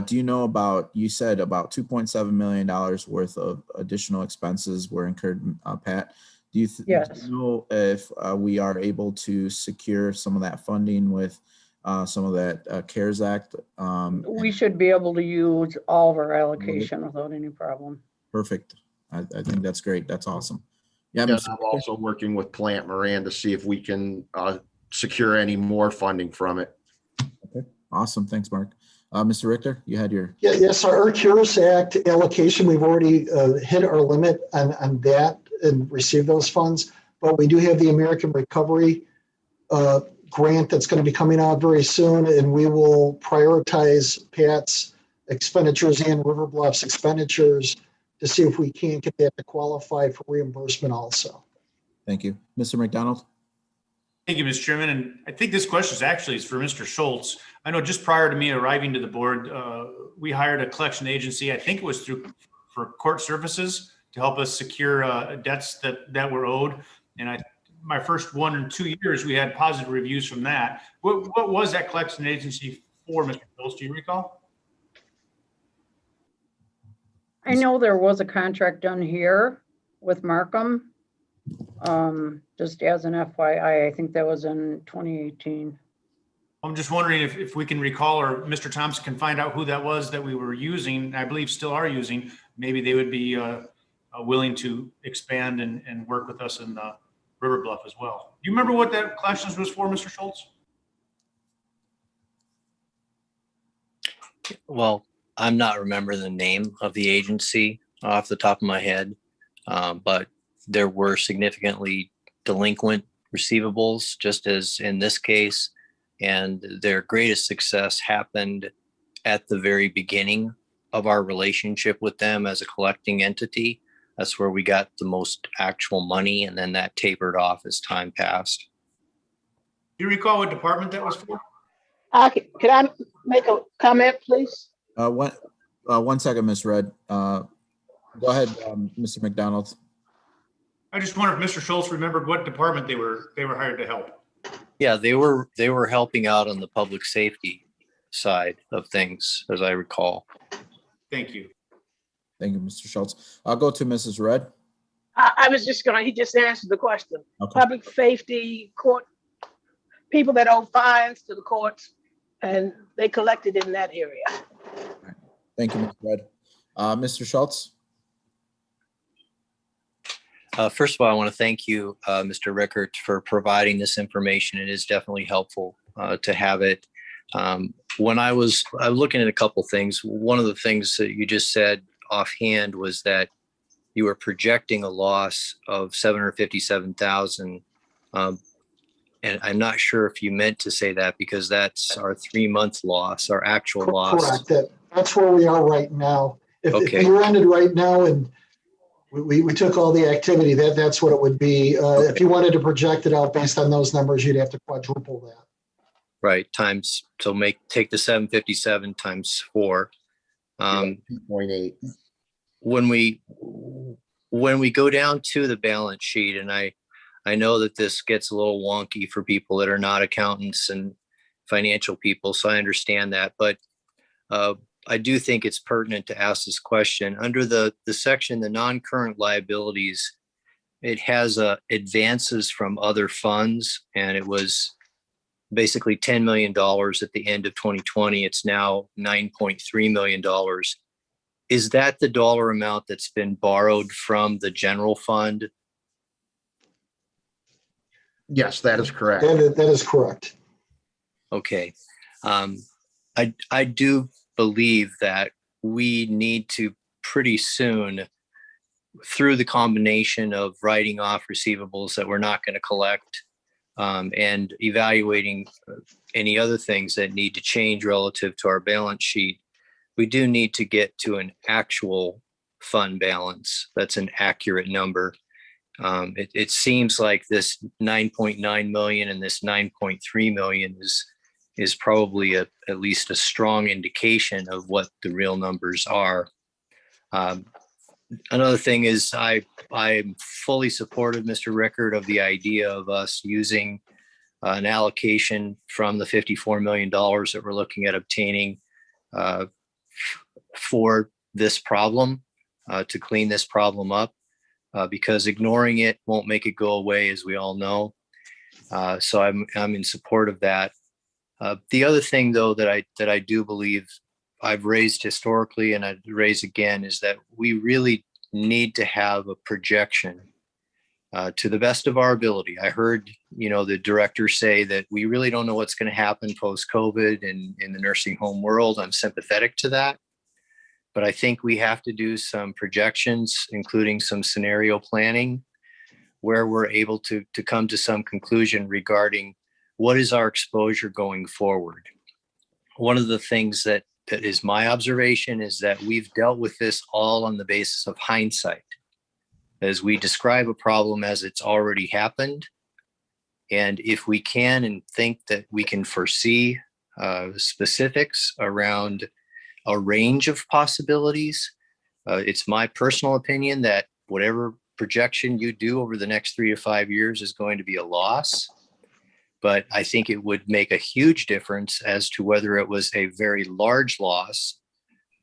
do you know about, you said about $2.7 million worth of additional expenses were incurred, Pat? Do you know if we are able to secure some of that funding with some of that CARES Act? We should be able to use all of our allocation without any problem. Perfect. I think that's great. That's awesome. Yeah, I'm also working with Plant Moran to see if we can secure any more funding from it. Okay, awesome. Thanks, Mark. Mr. Richter, you had your... Yes, our CARES Act allocation, we've already hit our limit on that and received those funds, but we do have the American Recovery grant that's going to be coming out very soon, and we will prioritize Pat's expenditures and River Bluff's expenditures to see if we can get that to qualify for reimbursement also. Thank you. Mr. McDonald? Thank you, Mr. Chairman. And I think this question is for Mr. Schultz. I know just prior to me arriving to the board, we hired a collection agency. I think it was for court services to help us secure debts that were owed. And my first 1 or 2 years, we had positive reviews from that. What was that collection agency for, Mr. Schultz? Do you recall? I know there was a contract done here with Markham. Just as an FYI, I think that was in 2018. I'm just wondering if we can recall, or Mr. Thompson can find out who that was that we were using, I believe still are using. Maybe they would be willing to expand and work with us in River Bluff as well. Do you remember what that collections was for, Mr. Schultz? Well, I'm not remembering the name of the agency off the top of my head, but there were significantly delinquent receivables, just as in this case, and their greatest success happened at the very beginning of our relationship with them as a collecting entity. That's where we got the most actual money, and then that tapered off as time passed. Do you recall what department that was for? Could I make a comment, please? One second, Ms. Red. Go ahead, Mr. McDonald. I just wonder if Mr. Schultz remembered what department they were hired to help. Yeah, they were helping out on the public safety side of things, as I recall. Thank you. Thank you, Mr. Schultz. I'll go to Mrs. Red. I was just he just answered the question. Okay. Public safety, court, people that owe fines to the courts, and they collected in that area. Thank you, Ms. Red. Mr. Schultz. First of all, I want to thank you, Mr. Rickert, for providing this information. It is definitely helpful to have it. When I was looking at a couple things, one of the things that you just said offhand was that you were projecting a loss of $757,000. And I'm not sure if you meant to say that, because that's our 3-month loss, our actual loss. Correct. That's where we are right now. If Okay. the year ended right now and we took all the activity, that's what it would be. Okay. If you wanted to project it out based on those numbers, you'd have to quadruple that. Right. Take the 757 times 4. 2.8. When we go down to the balance sheet, and I know that this gets a little wonky for people that are not accountants and financial people, so I understand that. But I do think it's pertinent to ask this question. Under the section, the non-current liabilities, it has advances from other funds, and it was basically $10 million at the end of 2020. It's now $9.3 million. Is that the dollar amount that's been borrowed from the general fund? Yes, that is correct. That is correct. Okay. I do believe that we need to pretty soon, through the combination of writing off receivables that we're not going to collect, and evaluating any other things that need to change relative to our balance sheet, we do need to get to an actual fund balance that's an accurate number. It seems like this 9.9 million and this 9.3 million is probably at least a strong indication of what the real numbers are. Another thing is I'm fully supportive, Mr. Rickert, of the idea of us using an allocation from the $54 million that we're looking at obtaining for this problem, to clean this problem up, because ignoring it won't make it go away, as we all know. So I'm in support of that. The other thing, though, that I do believe I've raised historically, and I'd raise again, is that we really need to have a projection to the best of our ability. I heard, the director say that we really don't know what's going to happen post-COVID in the nursing home world. I'm sympathetic to that, but I think we have to do some projections, including some scenario planning, where we're able to come to some conclusion regarding what is our exposure going forward. One of the things that is my observation is that we've dealt with this all on the basis of hindsight, as we describe a problem as it's already happened. And if we can and think that we can foresee specifics around a range of possibilities, it's my personal opinion that whatever projection you do over the next 3 to 5 years is going to be a loss. But I think it would make a huge difference as to whether it was a very large loss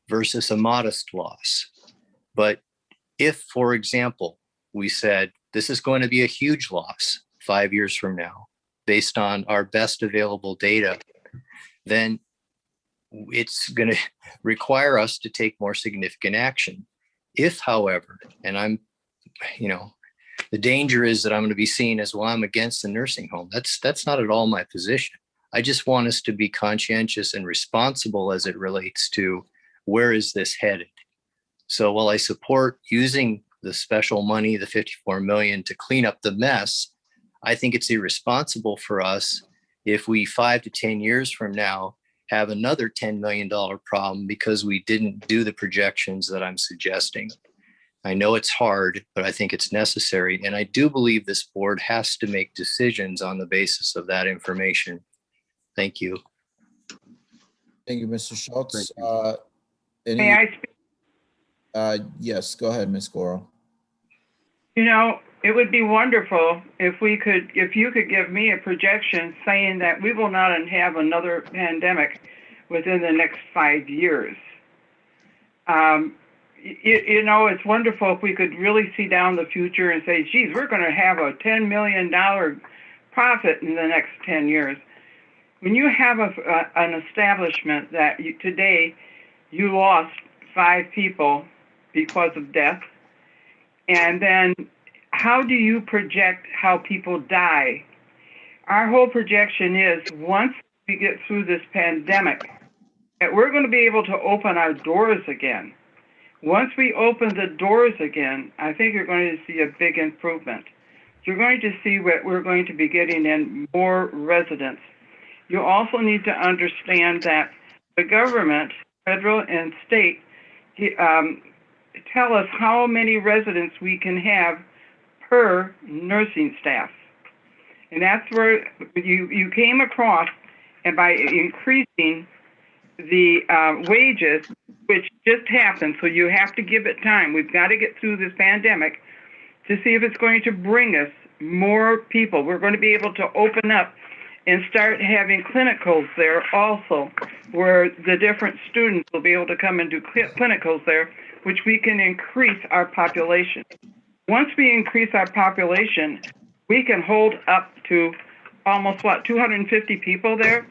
versus a modest loss. But if, for example, we said this is going to be a huge loss 5 years from now, based on our best available data, then it's going to require us to take more significant action. If, however, and I'm, the danger is that I'm going to be seen as, well, I'm against the nursing home. That's not at all my position. I just want us to be conscientious and responsible as it relates to where is this headed. So while I support using the special money, the $54 million, to clean up the mess, I think it's irresponsible for us if we 5 to 10 years from now have another $10 million problem because we didn't do the projections that I'm suggesting. I know it's hard, but I think it's necessary. And I do believe this board has to make decisions on the basis of that information. Thank you. Thank you, Mr. Schultz. May I speak? Yes, go ahead, Ms. Goro. It would be wonderful if you could give me a projection saying that we will not have another pandemic within the next 5 years. It's wonderful if we could really see down the future and say, geez, we're going to have a $10 million profit in the next 10 years. When you have an establishment that today you lost 5 people because of death, and then how do you project how people die? Our whole projection is once we get through this pandemic, that we're going to be able to open our doors again. Once we open the doors again, I think you're going to see a big improvement. You're going to see what we're going to be getting in more residents. You also need to understand that the government, federal and state, tell us how many residents we can have per nursing staff. And that's where you came across, and by increasing the wages, which just happened, so you have to give it time. We've got to get through this pandemic to see if it's going to bring us more people. We're going to be able to open up and start having clinicals there also, where the different students will be able to come and do clinicals there, which we can increase our population. Once we increase our population, we can hold up to almost, 250 people there?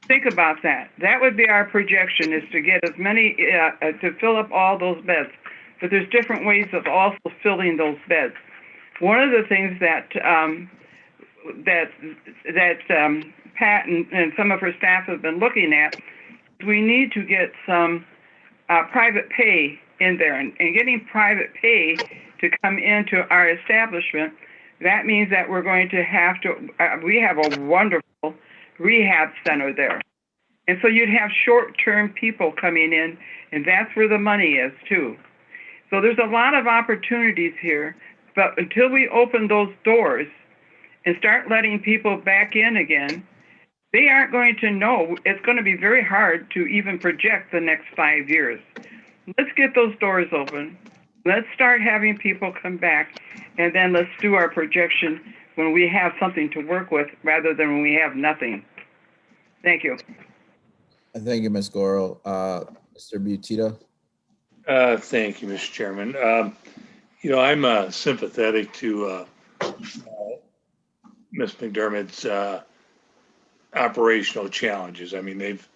Think about that. That would be our projection, is to get as many, to fill up all those beds. But there's different ways of also filling those beds. One of the things that Pat and some of her staff have been looking at, we need to get some private pay in there. And getting private pay to come into our establishment, that means that we're going to have to, we have a wonderful rehab center there. And so you'd have short-term people coming in, and that's where the money is too. So there's a lot of opportunities here, but until we open those doors and start letting people back in again, they aren't going to know. It's going to be very hard to even project the next 5 years. Let's get those doors open. Let's start having people come back, and then let's do our projection when we have something to work with rather than when we have nothing. Thank you. Thank you, Ms. Goro. Mr. Butita. Thank you, Mr. Chairman. I'm sympathetic to Ms. McDermott's operational challenges. I mean, they've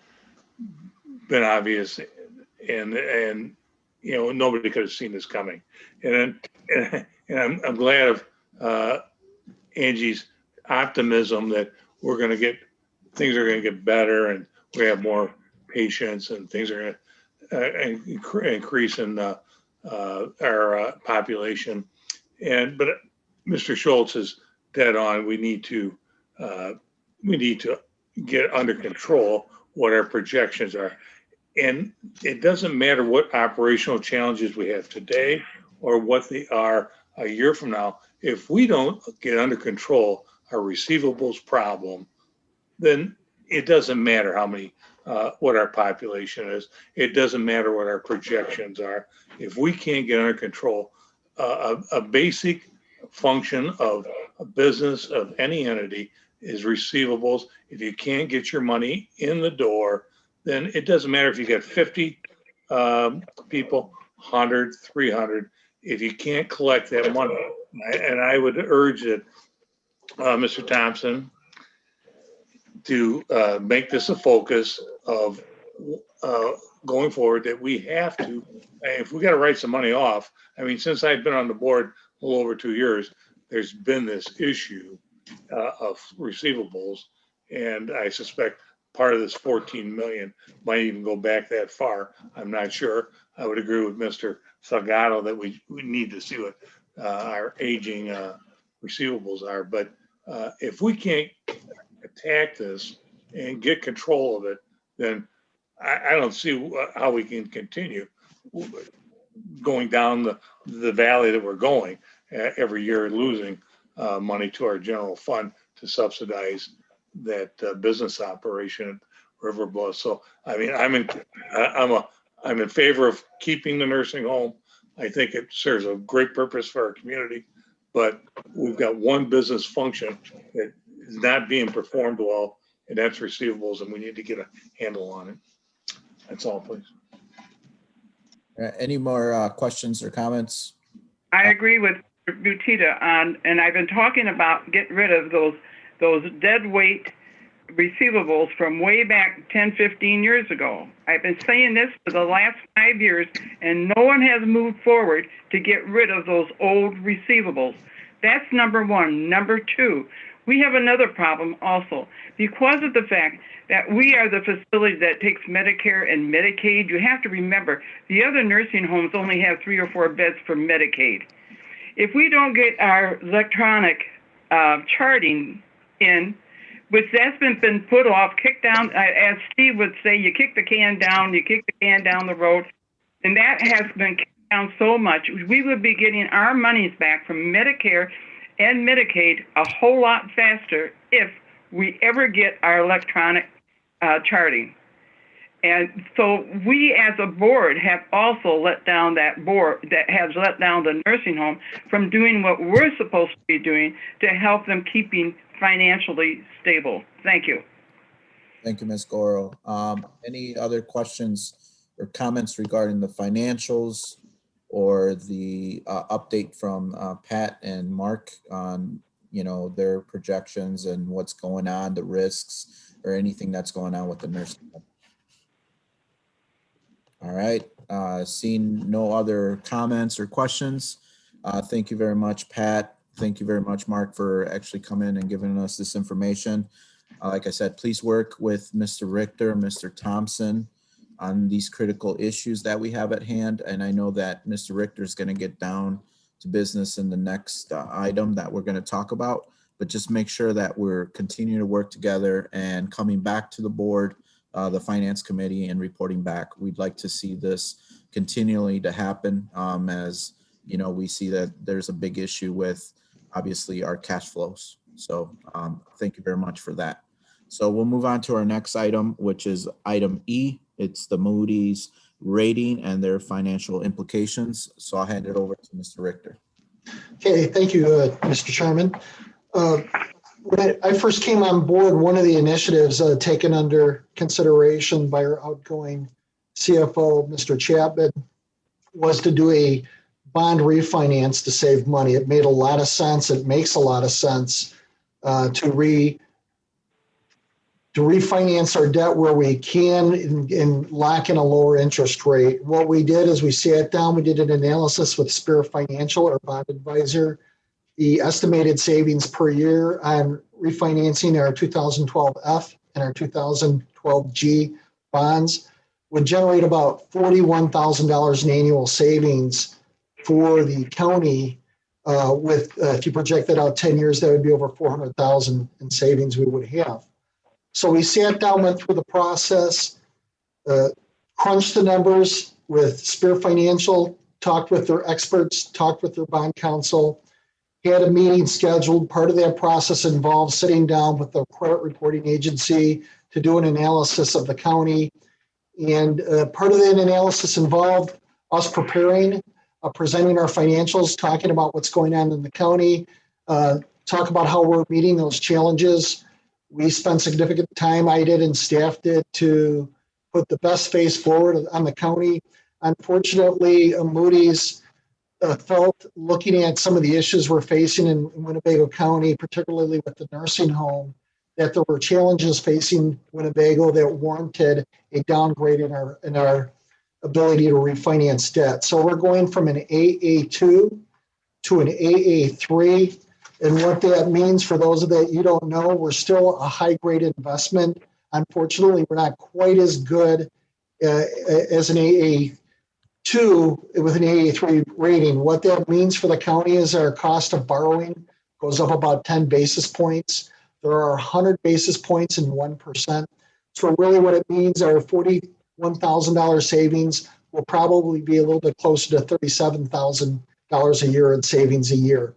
been obvious, and nobody could have seen this coming. And I'm glad of Angie's optimism that things are going to get better, and we have more patients, and things are going to increase in our population. But Mr. Schultz is dead on. We need to get under control what our projections are. And it doesn't matter what operational challenges we have today or what they are a year from now. If we don't get under control our receivables problem, then it doesn't matter what our population is. It doesn't matter what our projections are. If we can't get under control a basic function of a business, of any entity, is receivables. If you can't get your money in the door, then it doesn't matter if you get 50 people, 100, 300. If you can't collect that money, and I would urge that Mr. Thompson to make this a focus of going forward, that we have to, if we got to write some money off. I mean, since I've been on the board a little over 2 years, there's been this issue of receivables. And I suspect part of this 14 million might even go back that far. I'm not sure. I would agree with Mr. Salgado that we need to see what our aging receivables are. But if we can't attack this and get control of it, then I don't see how we can continue going down the valley that we're going every year, losing money to our general fund to subsidize that business operation at River Bluff. So I mean, I'm in favor of keeping the nursing home. I think it serves a great purpose for our community, but we've got one business function that is not being performed well, and that's receivables, and we need to get a handle on it. That's all, please. Any more questions or comments? I agree with Butita on, and I've been talking about getting rid of those dead weight receivables from way back 10, 15 years ago. I've been saying this for the last 5 years, and no one has moved forward to get rid of those old receivables. That's number one. Number two, we have another problem also. Because of the fact that we are the facility that takes Medicare and Medicaid, you have to remember the other nursing homes only have 3 or 4 beds for Medicaid. If we don't get our electronic charting in, which that's been put off, kicked down, as Steve would say, you kick the can down the road, and that has been kicked down so much, we would be getting our monies back from Medicare and Medicaid a whole lot faster if we ever get our electronic charting. And so we as a board have also let down that board, that has let down the nursing home from doing what we're supposed to be doing to help them keeping financially stable. Thank you. Thank you, Ms. Goro. Any other questions or comments regarding the financials or the update from Pat and Mark on, you know, their projections and what's going on, the risks, or anything that's going on with the nursing home? All right, seeing no other comments or questions. Thank you very much, Pat. Thank you very much, Mark, for actually coming and giving us this information. Like I said, please work with Mr. Richter, Mr. Thompson on these critical issues that we have at hand. And I know that Mr. Richter is going to get down to business in the next item that we're going to talk about, but just make sure that we're continuing to work together and coming back to the board, the finance committee, and reporting back. We'd like to see this continually to happen as, you know, we see that there's a big issue with obviously our cash flows. So thank you very much for that. So we'll move on to our next item, which is item E. It's the Moody's rating and their financial implications. So I'll hand it over to Mr. Richter. Okay, thank you, Mr. Chairman. When I first came on board, one of the initiatives taken under consideration by our outgoing CFO, Mr. Chapman, was to do a bond refinance to save money. It made a lot of sense. It makes a lot of sense to refinance our debt where we can and lock in a lower interest rate. What we did is we sat down, we did an analysis with Spirit Financial, our bond advisor. The estimated savings per year on refinancing our 2012F and our 2012G bonds would generate about $41,000 in annual savings for the county. If you project that out 10 years, that would be over $400,000 in savings we would have. So we sat down, went through the process, crunched the numbers with Spirit Financial, talked with their experts, talked with their bond counsel, had a meeting scheduled. Part of that process involved sitting down with the credit reporting agency to do an analysis of the county. And part of that analysis involved us preparing presenting our financials, talking about what's going on in the county, talk about how we're meeting those challenges. We spent significant time, I did and staff did, to put the best face forward on the county. Unfortunately, Moody's felt, looking at some of the issues we're facing in Winnebago County, particularly with the nursing home, that there were challenges facing Winnebago that warranted a downgrade in our ability to refinance debt. So we're going from an AA2 to an AA3. And what that means, for those that you don't know, we're still a high-graded investment. Unfortunately, we're not quite as good as an AA2 with an AA3 rating. What that means for the county is our cost of borrowing goes up about 10 basis points. There are 100 basis points in 1%. So really what it means, our $41,000 savings will probably be a little bit closer to $37,000 a year in savings a year.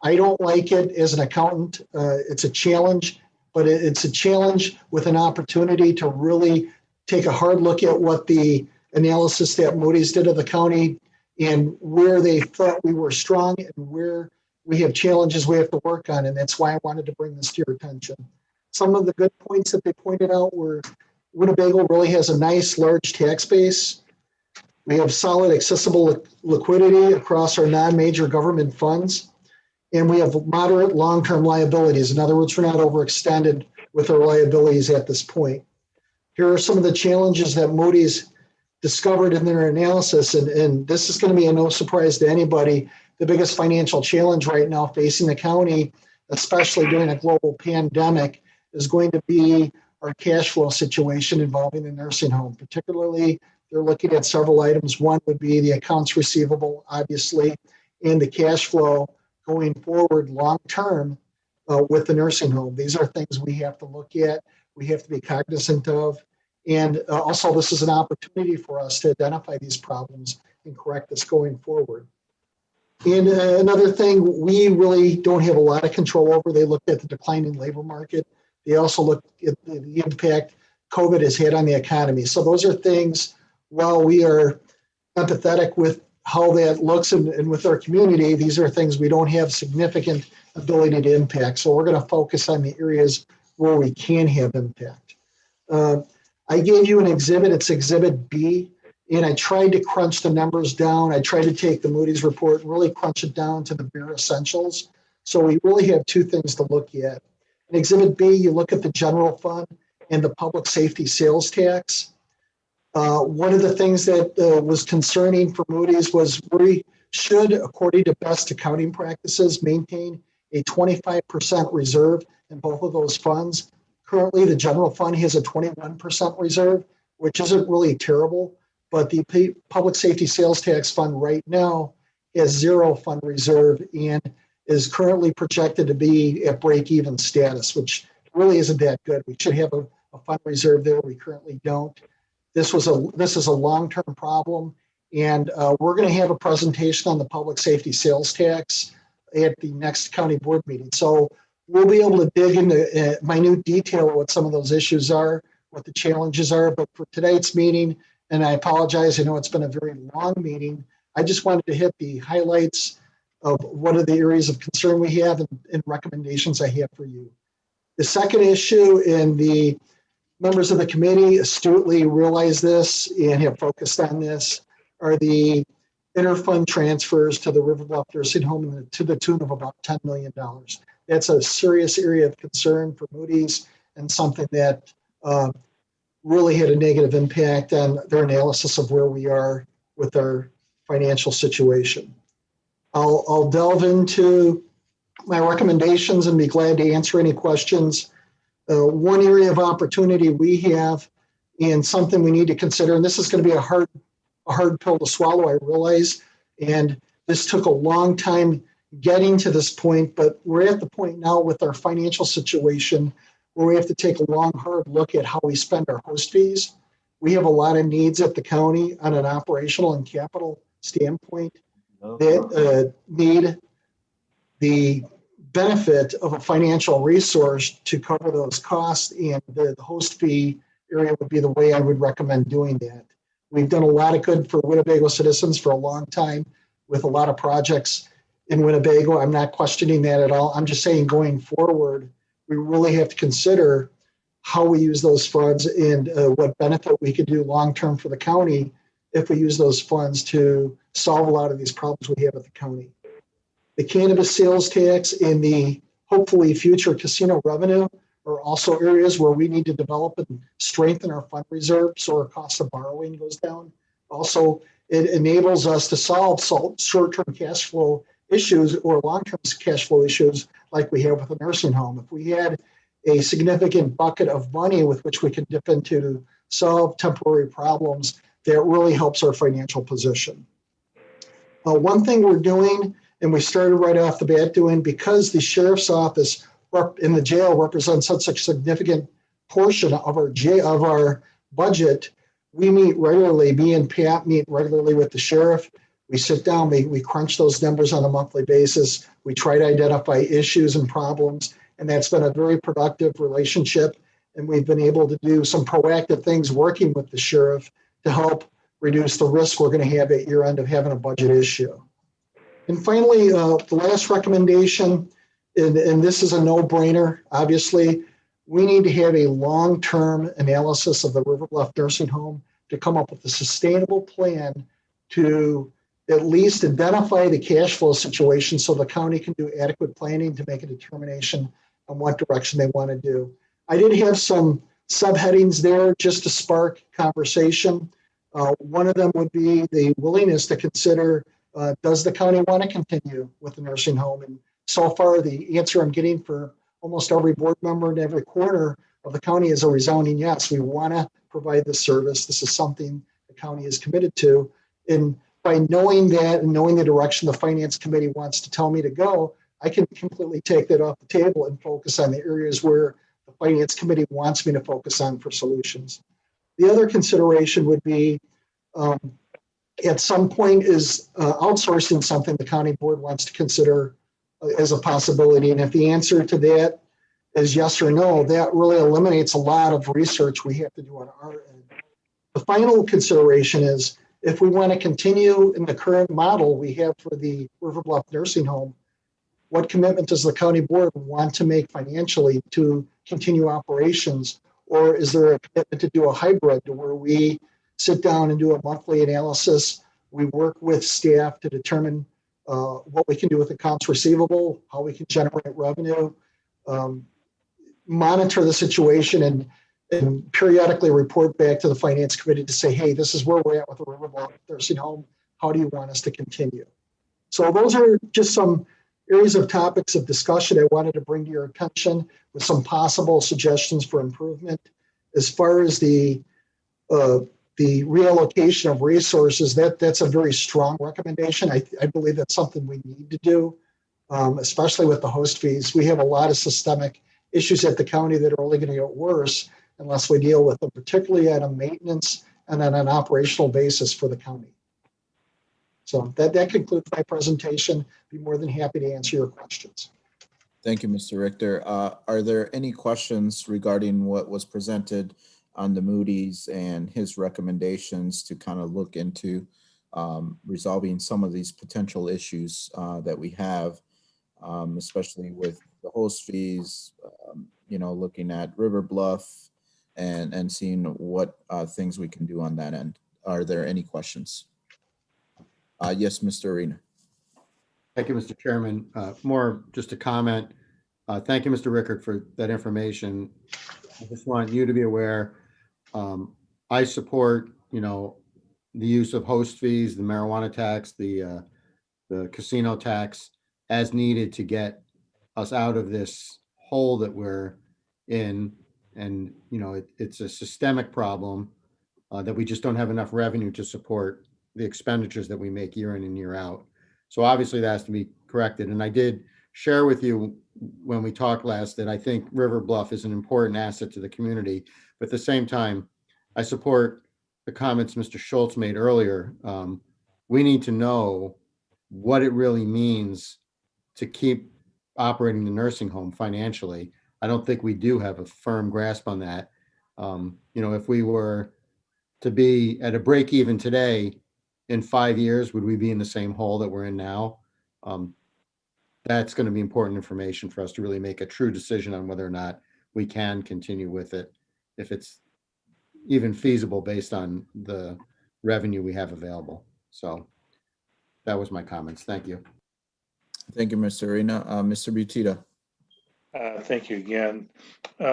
I don't like it as an accountant. It's a challenge, but it's a challenge with an opportunity to really take a hard look at what the analysis that Moody's did of the county and where they thought we were strong and where we have challenges we have to work on. And that's why I wanted to bring this to your attention. Some of the good points that they pointed out were Winnebago really has a nice large tax base. We have solid accessible liquidity across our non-major government funds. And we have moderate long-term liabilities. In other words, we're not overextended with our liabilities at this point. Here are some of the challenges that Moody's discovered in their analysis, and this is going to be a no surprise to anybody. The biggest financial challenge right now facing the county, especially during a global pandemic, is going to be our cash flow situation involving the nursing home. Particularly, they're looking at several items. One would be the accounts receivable, obviously, and the cash flow going forward long-term with the nursing home. These are things we have to look at, we have to be cognizant of. And also, this is an opportunity for us to identify these problems and correct this going forward. And another thing we really don't have a lot of control over, they looked at the declining labor market. They also looked at the impact COVID has had on the economy. So those are things, while we are empathetic with how that looks and with our community, these are things we don't have significant ability to impact. So we're going to focus on the areas where we can have impact. I gave you an exhibit, it's Exhibit B, and I tried to crunch the numbers down. I tried to take the Moody's report and really crunch it down to the bare essentials. So we really have two things to look at. In Exhibit B, you look at the general fund and the public safety sales tax. One of the things that was concerning for Moody's was we should, according to best accounting practices, maintain a 25% reserve in both of those funds. Currently, the general fund has a 21% reserve, which isn't really terrible, but the public safety sales tax fund right now has zero fund reserve and is currently projected to be at break-even status, which really isn't that good. We should have a fund reserve there. We currently don't. This is a long-term problem, and we're going to have a presentation on the public safety sales tax at the next county board meeting. So we'll be able to dig into minute detail what some of those issues are, what the challenges are. But for tonight's meeting, and I apologize, I know it's been a very long meeting, I just wanted to hit the highlights of what are the areas of concern we have and recommendations I have for you. The second issue, and the members of the committee astutely realize this and have focused on this, are the interfund transfers to the River Bluff Nursing Home to the tune of about $10 million. That's a serious area of concern for Moody's and something that really had a negative impact on their analysis of where we are with our financial situation. I'll delve into my recommendations and be glad to answer any questions. One area of opportunity we have and something we need to consider, and this is going to be a hard pill to swallow, I realize, and this took a long time getting to this point, but we're at the point now with our financial situation where we have to take a long, hard look at how we spend our host fees. We have a lot of needs at the county on an operational and capital standpoint that need the benefit of a financial resource to cover those costs, and the host fee area would be the way I would recommend doing that. We've done a lot of good for Winnebago citizens for a long time with a lot of projects in Winnebago. I'm not questioning that at all. I'm just saying going forward, we really have to consider how we use those funds and what benefit we could do long-term for the county if we use those funds to solve a lot of these problems we have at the county. The cannabis sales tax and the hopefully future casino revenue are also areas where we need to develop and strengthen our fund reserve so our cost of borrowing goes down. Also, it enables us to solve short-term cash flow issues or long-term cash flow issues like we have with a nursing home. If we had a significant bucket of money with which we could dip into to solve temporary problems, that really helps our financial position. One thing we're doing, and we started right off the bat doing, because the sheriff's office in the jail represents such a significant portion of our budget, we meet regularly. Me and Pat meet regularly with the sheriff. We sit down, we crunch those numbers on a monthly basis. We try to identify issues and problems, and that's been a very productive relationship. And we've been able to do some proactive things working with the sheriff to help reduce the risk we're going to have at year end of having a budget issue. And finally, the last recommendation, and this is a no-brainer, obviously, we need to have a long-term analysis of the River Bluff Nursing Home to come up with a sustainable plan to at least identify the cash flow situation so the county can do adequate planning to make a determination on what direction they want to do. I did have some subheadings there just to spark conversation. One of them would be the willingness to consider, does the county want to continue with the nursing home? And so far, the answer I'm getting for almost every board member in every corner of the county is a resounding yes. We want to provide this service. This is something the county is committed to. And by knowing that and knowing the direction the finance committee wants to tell me to go, I can completely take that off the table and focus on the areas where the finance committee wants me to focus on for solutions. The other consideration would be at some point is outsourcing something the county board wants to consider as a possibility. And if the answer to that is yes or no, that really eliminates a lot of research we have to do on our end. The final consideration is if we want to continue in the current model we have for the River Bluff Nursing Home, what commitment does the county board want to make financially to continue operations? Or is there a commitment to do a hybrid to where we sit down and do a monthly analysis? We work with staff to determine what we can do with accounts receivable, how we can generate revenue, monitor the situation, and periodically report back to the finance committee to say, hey, this is where we're at with the River Bluff Nursing Home. How do you want us to continue? So those are just some areas of topics of discussion I wanted to bring to your attention with some possible suggestions for improvement. As far as the reallocation of resources, that's a very strong recommendation. I believe that's something we need to do, especially with the host fees. We have a lot of systemic issues at the county that are only going to get worse unless we deal with them, particularly at a maintenance and on an operational basis for the county. So that concludes my presentation. Be more than happy to answer your questions. Thank you, Mr. Richter. Are there any questions regarding what was presented on the Moody's and his recommendations to kind of look into resolving some of these potential issues that we have, especially with the host fees, looking at River Bluff and seeing what things we can do on that end? Are there any questions? Yes, Mr. Arena. Thank you, Mr. Chairman. More just a comment. Thank you, Mr. Rickard, for that information. I just want you to be aware, I support, the use of host fees, the marijuana tax, the casino tax as needed to get us out of this hole that we're in. And, it's a systemic problem that we just don't have enough revenue to support the expenditures that we make year in and year out. So obviously that has to be corrected. And I did share with you when we talked last that I think River Bluff is an important asset to the community. But at the same time, I support the comments Mr. Schultz made earlier. We need to know what it really means to keep operating the nursing home financially. I don't think we do have a firm grasp on that. If we were to be at a break even today, in 5 years, would we be in the same hole that we're in now? That's going to be important information for us to really make a true decision on whether or not we can continue with it, if it's even feasible based on the revenue we have available. So that was my comments. Thank you. Thank you, Mr. Arena. Mr. Butita. Thank you again.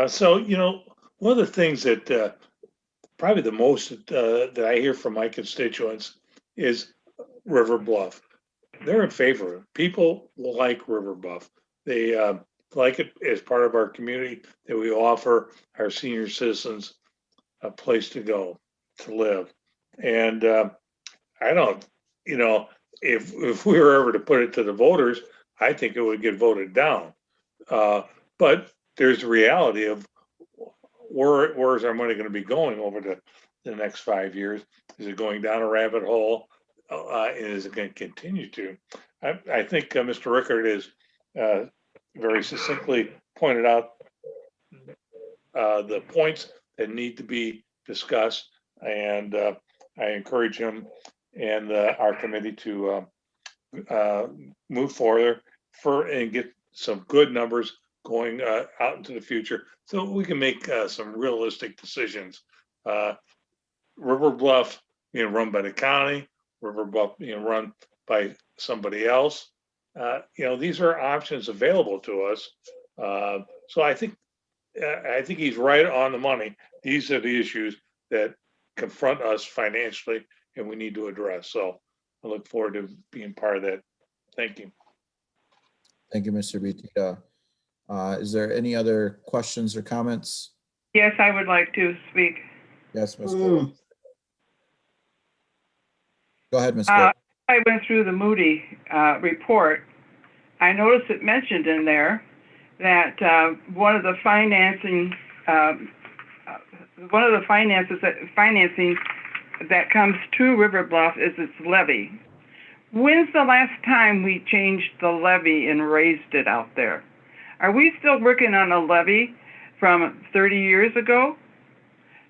So, one of the things that probably the most that I hear from my constituents is River Bluff. They're in favor of it. People like River Bluff. They like it as part of our community, that we offer our senior citizens a place to go, to live. And I don't, if we were ever to put it to the voters, I think it would get voted down. But there's the reality of where's our money going to be going over the next 5 years? Is it going down a rabbit hole? And is it going to continue to? I think Mr. Rickard is very succinctly pointed out the points that need to be discussed, and I encourage him and our committee to move forward and get some good numbers going out into the future, so we can make some realistic decisions. River Bluff being run by the county, River Bluff being run by somebody else. These are options available to us. So I think he's right on the money. These are the issues that confront us financially, and we need to address. So I look forward to being part of that. Thank you. Thank you, Mr. Butita. Is there any other questions or comments? Yes, I would like to speak. Yes, Ms. Gore. Go ahead, Ms. Gore. I went through the Moody report. I noticed it mentioned in there that one of the financing that comes to River Bluff is its levy. When's the last time we changed the levy and raised it out there? Are we still working on a levy from 30 years ago?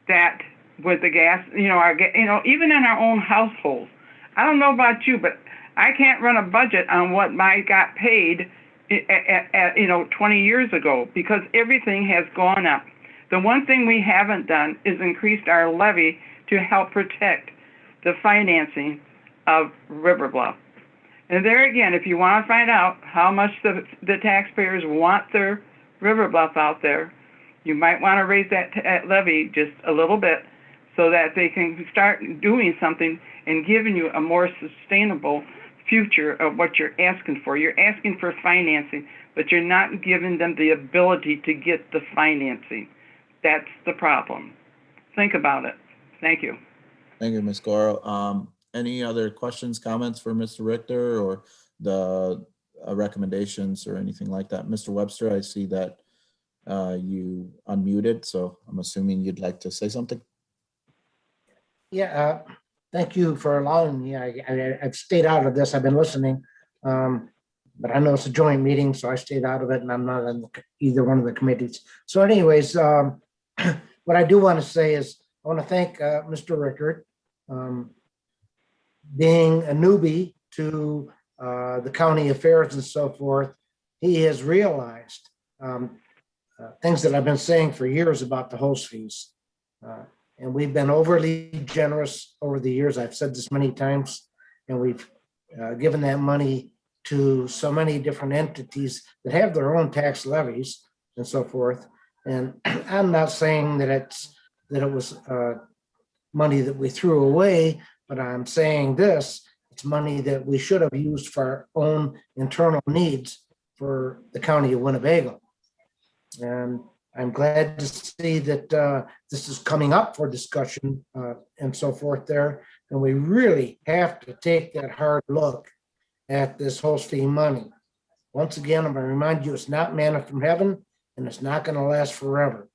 That with the gas, even in our own households. I don't know about you, but I can't run a budget on what I got paid at 20 years ago, because everything has gone up. The one thing we haven't done is increased our levy to help protect the financing of River Bluff. And there again, if you want to find out how much the taxpayers want their River Bluff out there, you might want to raise that levy just a little bit, so that they can start doing something and giving you a more sustainable future of what you're asking for. You're asking for financing, but you're not giving them the ability to get the financing. That's the problem. Think about it. Thank you. Thank you, Ms. Gore. Any other questions, comments for Mr. Richter, or the recommendations or anything like that? Mr. Webster, I see that you unmuted, so I'm assuming you'd like to say something. Yeah, thank you for allowing me. I've stayed out of this. I've been listening, but I know it's a joint meeting, so I stayed out of it, and I'm not on either one of the committees. So anyways, what I do want to say is I want to thank Mr. Rickard. Being a newbie to the county affairs and so forth, he has realized things that I've been saying for years about the host fees. And we've been overly generous over the years. I've said this many times, and we've given that money to so many different entities that have their own tax levies and so forth. And I'm not saying that it was money that we threw away, but I'm saying this: it's money that we should have used for our own internal needs for the county of Winnebago. And I'm glad to see that this is coming up for discussion and so forth there. And we really have to take that hard look at this host fee money. Once again, I'm going to remind you, it's not manna from heaven, and it's not going to last forever.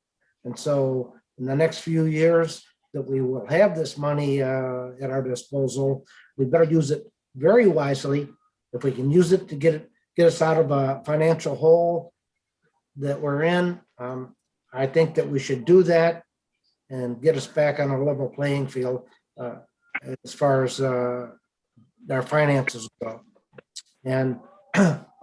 And so in the next few years that we will have this money at our disposal, we better use it very wisely. If we can use it to get us out of a financial hole that we're in, I think that we should do that. and get us back on a level playing field as far as our finances go. And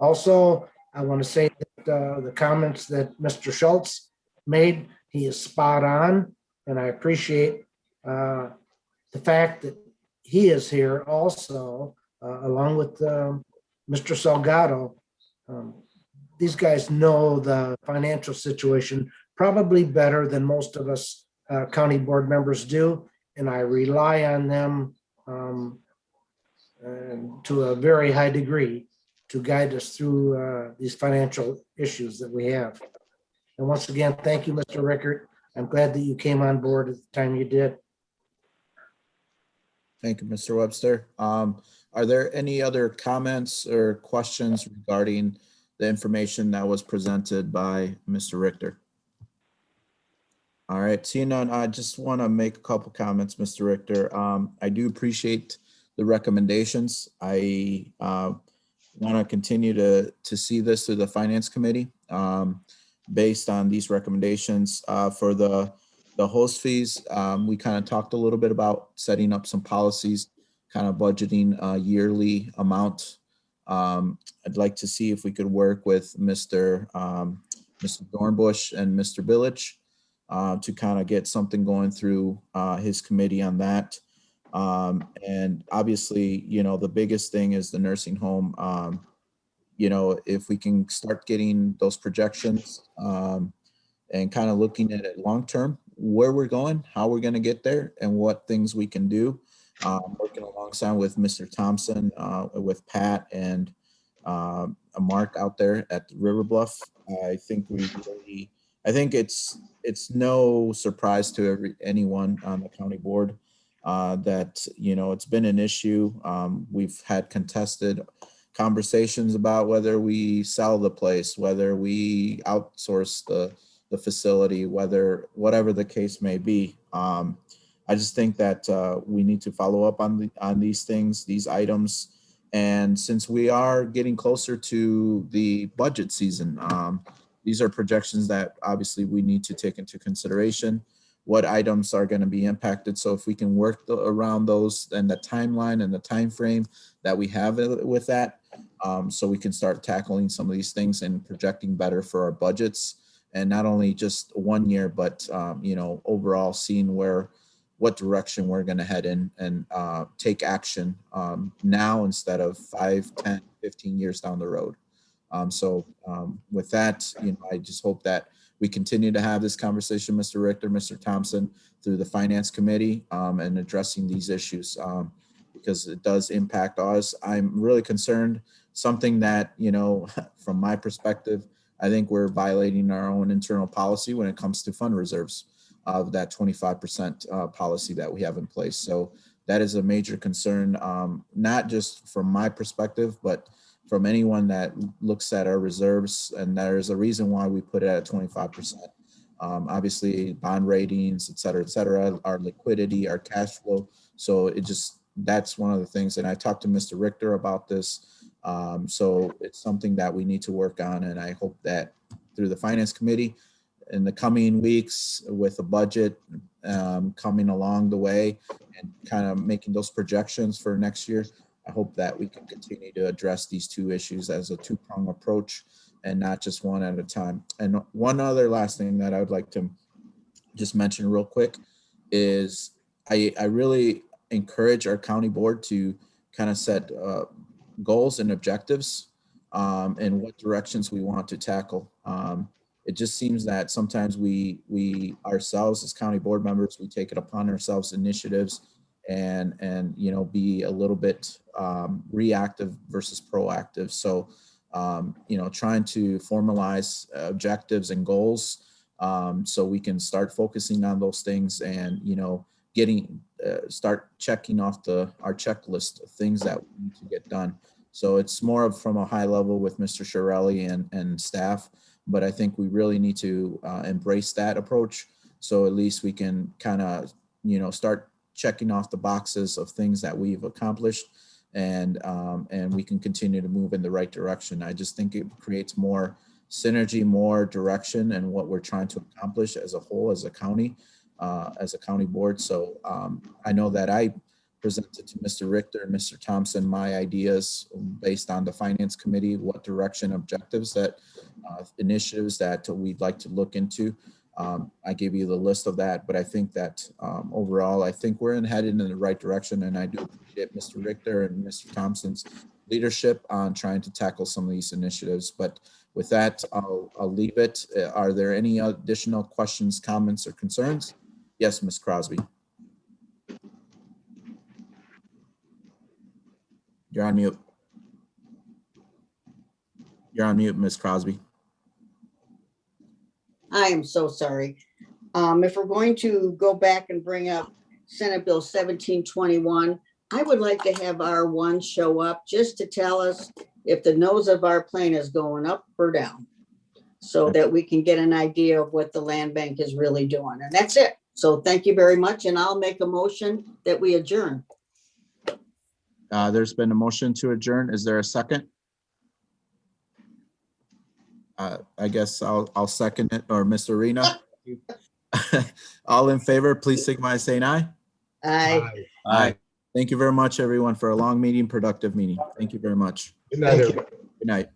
also, I want to say that the comments that Mr. Schultz made, he is spot on, and I appreciate the fact that he is here also, along with Mr. Salgado. These guys know the financial situation probably better than most of us county board members do, and I rely on them to a very high degree to guide us through these financial issues that we have. And once again, thank you, Mr. Rickert. I'm glad that you came on board at the time you did. Thank you, Mr. Webster. Are there any other comments or questions regarding the information that was presented by Mr. Richter? All right, seeing none, I just want to make a couple comments, Mr. Richter. I do appreciate the recommendations. I want to continue to see this through the Finance Committee based on these recommendations. For the host fees, we kind of talked a little bit about setting up some policies, kind of budgeting a yearly amount. I'd like to see if we could work with Mr. Dornbush and Mr. Billich to kind of get something going through his committee on that. And obviously, you know, the biggest thing is the nursing home. You know, if we can start getting those projections and kind of looking at it long-term, where we're going, how we're going to get there, and what things we can do. Working alongside with Mr. Thompson, with Pat and Mark out there at River Bluff. I think it's no surprise to anyone on the county board that, you know, it's been an issue. We've had contested conversations about whether we sell the place, whether we outsource the facility, whatever the case may be. I just think that we need to follow up on these things, these items. And since we are getting closer to the budget season, these are projections that obviously we need to take into consideration. What items are going to be impacted? So if we can work around those and the timeline and the time frame that we have with that, so we can start tackling some of these things and projecting better for our budgets, and not only just 1 year, but you know, overall seeing what direction we're going to head in and take action now instead of 5, 10, 15 years down the road. With that, you know, I just hope that we continue to have this conversation, Mr. Richter, Mr. Thompson, through the Finance Committee and addressing these issues because it does impact us. I'm really concerned, something that, you know, from my perspective, I think we're violating our own internal policy when it comes to fund reserves of that 25% policy that we have in place. So that is a major concern, not just from my perspective, but from anyone that looks at our reserves. And there's a reason why we put it at 25%. Obviously, bond ratings, et cetera, our liquidity, our cash flow. So that's one of the things. And I talked to Mr. Richter about this. So it's something that we need to work on. And I hope that through the Finance Committee in the coming weeks with a budget coming along the way and kind of making those projections for next year, I hope that we can continue to address these two issues as a two-pronged approach and not just one at a time. And one other last thing that I would like to just mention real quick is I really encourage our county board to kind of set goals and objectives and what directions we want to tackle. It just seems that sometimes we ourselves as county board members, we take it upon ourselves initiatives and you know, be a little bit reactive versus proactive. So you know, trying to formalize objectives and goals so we can start focusing on those things and, you know, start checking off our checklist of things that we need to get done. So it's more of from a high level with Mr. Shirelli and staff, but I think we really need to embrace that approach. So at least we can kind of, you know, start checking off the boxes of things that we've accomplished and we can continue to move in the right direction. I just think it creates more synergy, more direction and what we're trying to accomplish as a whole, as a county. as a county board. So I know that I presented to Mr. Richter and Mr. Thompson my ideas based on the finance committee, what direction, objectives that initiatives that we'd like to look into. I gave you the list of that, but I think that overall, I think we're headed in the right direction, and I do appreciate Mr. Richter and Mr. Thompson's leadership on trying to tackle some of these initiatives. But with that, I'll leave it. Are there any additional questions, comments, or concerns? Yes, Ms. Crosby. You're on mute. You're on mute, Ms. Crosby. I am so sorry. If we're going to go back and bring up Senate Bill 1721, I would like to have R1 show up just to tell us if the nose of our plane is going up or down, so that we can get an idea of what the land bank is really doing. And that's it. So thank you very much. And I'll make a motion that we adjourn. There's been a motion to adjourn. Is there a second? I guess I'll second it, or Mr. Arena. All in favor, please signify by saying aye. Aye. Aye. Thank you very much, everyone, for a long meeting, productive meeting. Thank you very much. Good night, everybody. Good night.